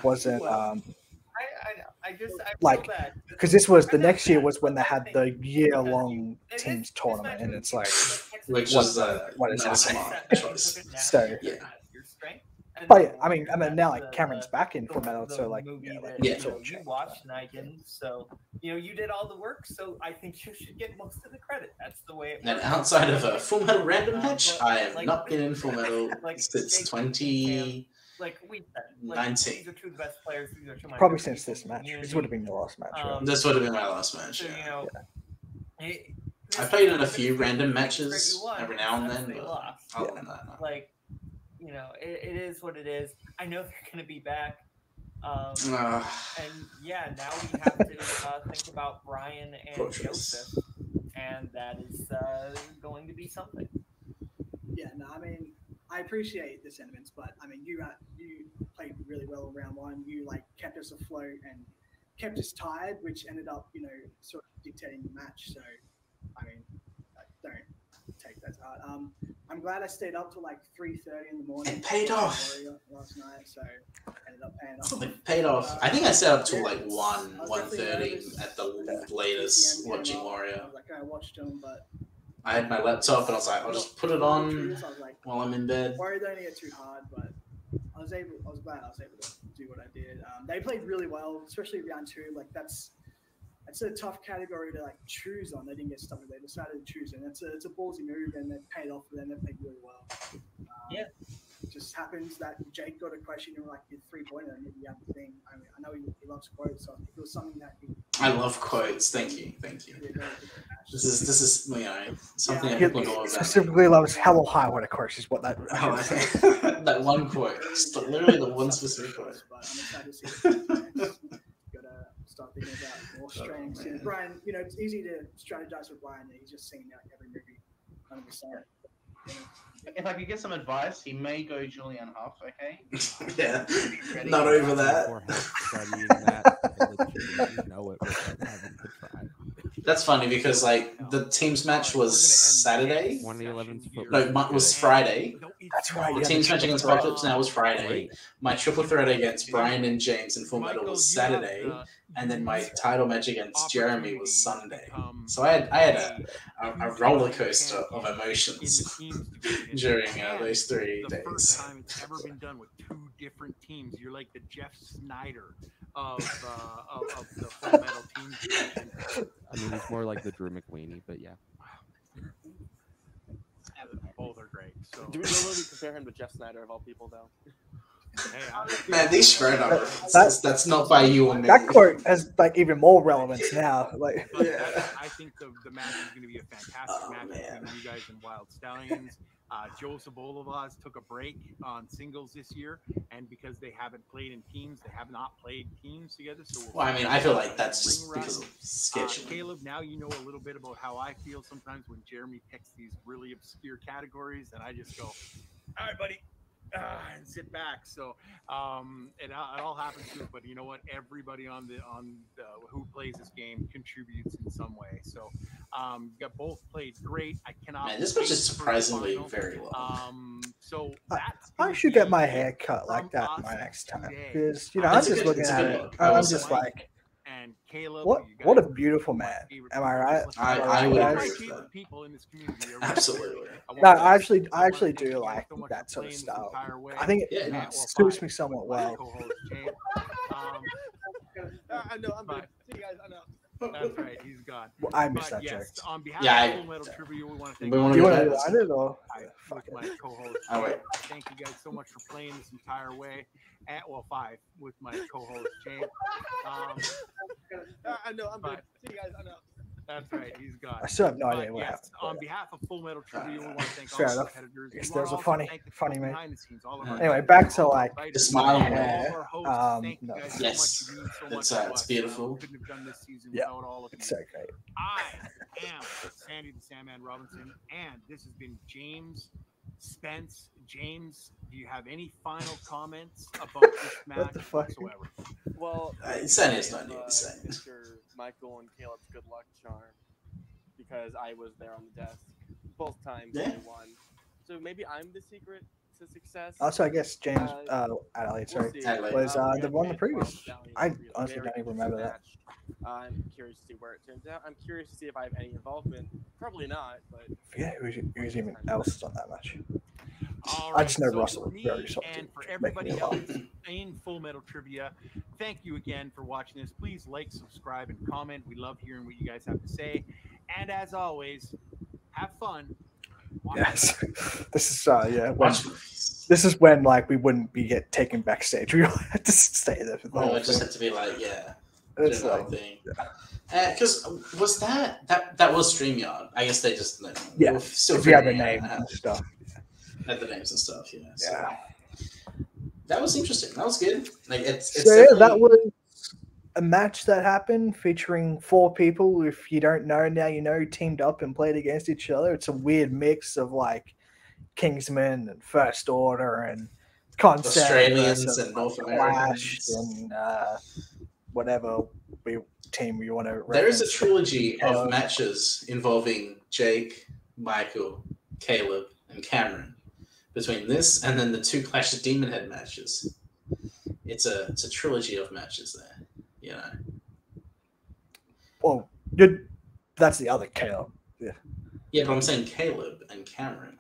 wasn't like because this was the next year was when they had the year-long teams tournament, and it's like which was what is happening? So yeah. But yeah, I mean now like Cameron's back in Full Metal, so like you watched and I didn't, so you did all the work, so I think you should get most of the credit. That's the way it works. And outside of a Full Metal random match, I have not been in Full Metal since 2019. These are two of the best players. These are two of my probably since this match. This would have been your last match. Right? This would have been my last match. Yeah. I played in a few random matches every now and then, but other than that, no. It is what it is. I know they're going to be back. And yeah, now we have to think about Brian and Joseph, and that is going to be something. Yeah, no, I mean, I appreciate the sentiments, but I mean, you played really well round one. You kept us afloat and kept us tired, which ended up, sort of dictating the match. So, I mean, don't take that to heart. I'm glad I stayed up till 3:30 in the morning. It paid off last night, so ended up paying off. It paid off. I think I stayed up till 1:30 at the latest watching Warrior. I watched him, but I had my laptop and I was like, I'll just put it on while I'm in bed. Warrior don't hit too hard, but I was glad I was able to do what I did. They played really well, especially round two. It's a tough category to choose on. They didn't get stuck. They decided to choose it. It's a ballsy move, and it paid off for them. They played really well. It just happens that Jake got a question in your 3-pointer, and you have the thing. I mean, I know he loves quotes, so if it was something that I love quotes. Thank you. This is something I people know about. Specifically loves Hello High Water quotes is what that. That one quote, literally the one specific quote. But I'm excited to see. Start thinking about more strengths. Brian, it's easy to strategize with Brian. He's just seen every movie 100%. If I could get some advice, he may go Julian Huff, okay? Yeah, not over that. That's funny because the team's match was Saturday. No, it was Friday. That's right. The team's match against Apocalypse Now was Friday. My triple threat against Brian and James in Full Metal was Saturday, and then my title match against Jeremy was Sunday. So I had a roller coaster of emotions during those 3 days. The first time it's ever been done with two different teams. You're like the Jeff Snyder of the Full Metal team. I mean, it's more like the Drew McWaney, but yeah. Both are great. So. Do we really compare him to Jeff Snyder of all people, though? Man, these spread up. That's not by you and me. That quote has even more relevance now. I think the match is going to be a fantastic match between you guys and Wild Stallions. Joe Sabolovaz took a break on singles this year, and because they haven't played in teams, they have not played teams together. So I feel like that's just because of scheduling. Caleb, now you know a little bit about how I feel sometimes when Jeremy picks these really obscure categories, and I just go, all right, buddy. And sit back. So it all happens to it, but you know what? Everybody on the who plays this game contributes in some way. So got both played great. I cannot. Man, this match is surprisingly very long. So that's I should get my hair cut like that my next time because I'm just looking at it. I'm just like. And Caleb, what a beautiful man. Am I right? I would agree with that. People in this community Absolutely. No, I actually do like that sort of style. I think it suits me somewhat well. I know. I'm good. See you guys. I know. That's right. He's gone. Well, I missed that yes, joke. on behalf Yeah, of Full Metal Trivia, we want to thank Do you want to rewind it or? with my co-host. Oh, wait. Thank you guys so much for playing this entire way. At, well, 5 with my co-host James. I know. I'm good. See you guys. I know. That's right. He's gone. I still have no idea what happened. On behalf of Full Metal Trivia, we want to thank fair all the enough. competitors. Yes, there's a funny mate. Behind the scenes, all of our Anyway, back to like The smile all away. of our hosts. Thank you No. guys Yes. so much. You mean so much It's to us. beautiful. We couldn't have done this season Yeah. without all of you. It's so great. I am Sandy the Sandman Robinson, and this has been James Spence. James, do you have any final comments about this match the fuck? whatsoever? Well, Sandy has no idea what he's saying. Mr. Michael and Caleb's good luck charm, because I was there on the desk both times. Yeah. They won. So maybe I'm the secret to success. Also, I guess James Adelaide, sorry, see. Adelaide. was We're the gonna one pay the previous. Stallion I to be a honestly very don't even interesting remember that. match. I'm curious to see where it turns out. I'm curious to see if I have any involvement. Probably not, but Yeah, who's even else on that match? All I just know so Russell for is me very salty, and for which is making everybody me laugh. else in Full Metal Trivia, thank you again for watching this. Please like, subscribe, and comment. We love hearing what you guys have to say. And as always, have fun. Yes, this is when, Watch movies. this is when like we wouldn't be taken backstage. We all had to stay there for the Well, whole it just thing. had to be like, yeah. It's do the whole like, thing. Because was that was StreamYard? I guess they just yeah, were still if you have the figuring name out how and stuff. had the names and stuff. Yeah. So Yeah. that was interesting. That was good. Like it's So yeah, that definitely- was a match that happened featuring 4 people. If you don't know now, you know, teamed up and played against each other. It's a weird mix of like Kingsman and First Order and Concept Australians versus and North Flash Americans. and whatever team you want to. There is a reference. trilogy of matches involving Jake, Michael, Caleb, and Cameron. Between this and then the 2 Clash of Demon Head matches, it's a trilogy of matches there. You know. Well, that's the other Caleb. Yeah. Yeah, but I'm saying Caleb and Cameron.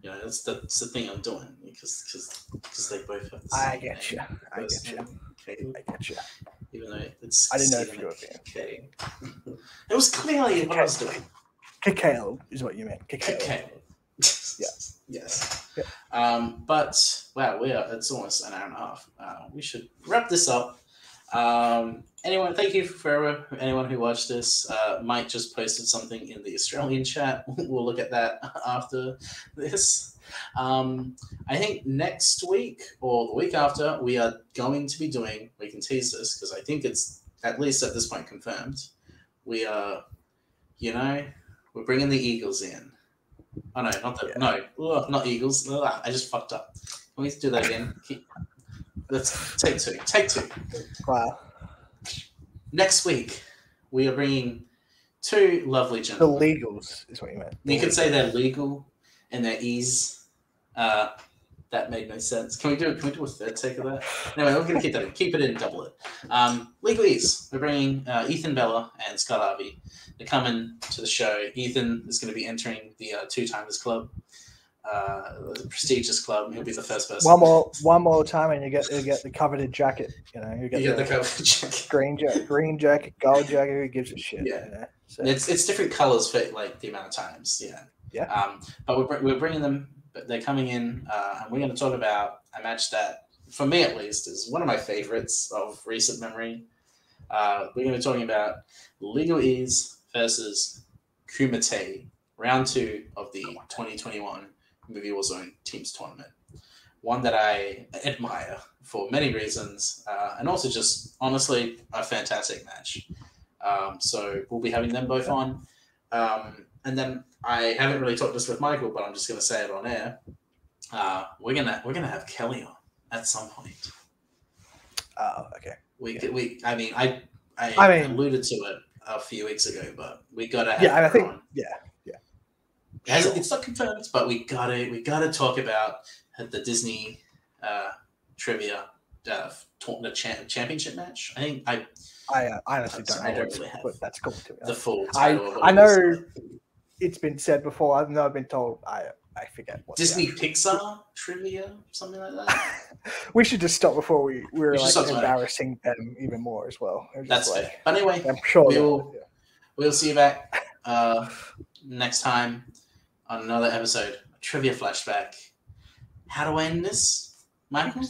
You know, that's the thing I'm doing because they both have the same I get you. name. I First get you. name, Caleb, I get you. even though it's. I didn't know if you were being. K. It was clearly what I was doing. Caleb is what you meant. Caleb. Caleb. Yeah. Yes. Yeah. But wow, it's almost an hour and a half. We should wrap this up. Thank you for anyone who watched this. Mike just posted something in the Australian chat. We'll look at that after this. I think next week or the week after, we are going to be doing, we can tease this because I think it's at least at this point confirmed. We are, we're bringing the Eagles in. Oh no, not Eagles. Ugh, I just fucked up. Can we do that again? Let's take two. Wow. Next week, we are bringing 2 lovely gentlemen. The legals is what you meant. You could say they're legal and they're ease. That made no sense. Can we do a third take of that? Anyway, we're gonna keep that in. Keep it in, double it. Legal ease. We're bringing Ethan Bella and Scott Harvey. They're coming to the show. Ethan is going to be entering the 2-timers club, the prestigious club. He'll be the first person. One more time, and you get the coveted jacket. You get the coveted jacket. green jacket, gold jacket. Who gives a shit? Yeah. So. It's different colors for like the amount of times. Yeah. Yeah. But we're bringing them. But they're coming in, and we're going to talk about a match that, for me at least, is one of my favorites of recent memory. We're going to be talking about Legal Ease versus Kumite, round 2 of the 2021 Movie Warzone Teams Tournament. One that I admire for many reasons, and also just honestly a fantastic match. So we'll be having them both on. And then I haven't really talked this with Michael, but I'm just going to say it on air. We're gonna have Kelly on at some point. Oh, okay. I alluded to it a few weeks ago, but we gotta have I think on. yeah. It's not confirmed, but we gotta talk about the Disney trivia the championship match. I honestly don't know. I don't really have but that's cool to me. the full title. I know it's been said before. I've never been told. I forget what Disney Pixar trivia, something like that. We should just stop before we're like embarrassing them even more as well. That's like, fair. But anyway, I'm sure we'll see you back next time on another episode of Trivia Flashback. How do I end this, Michael?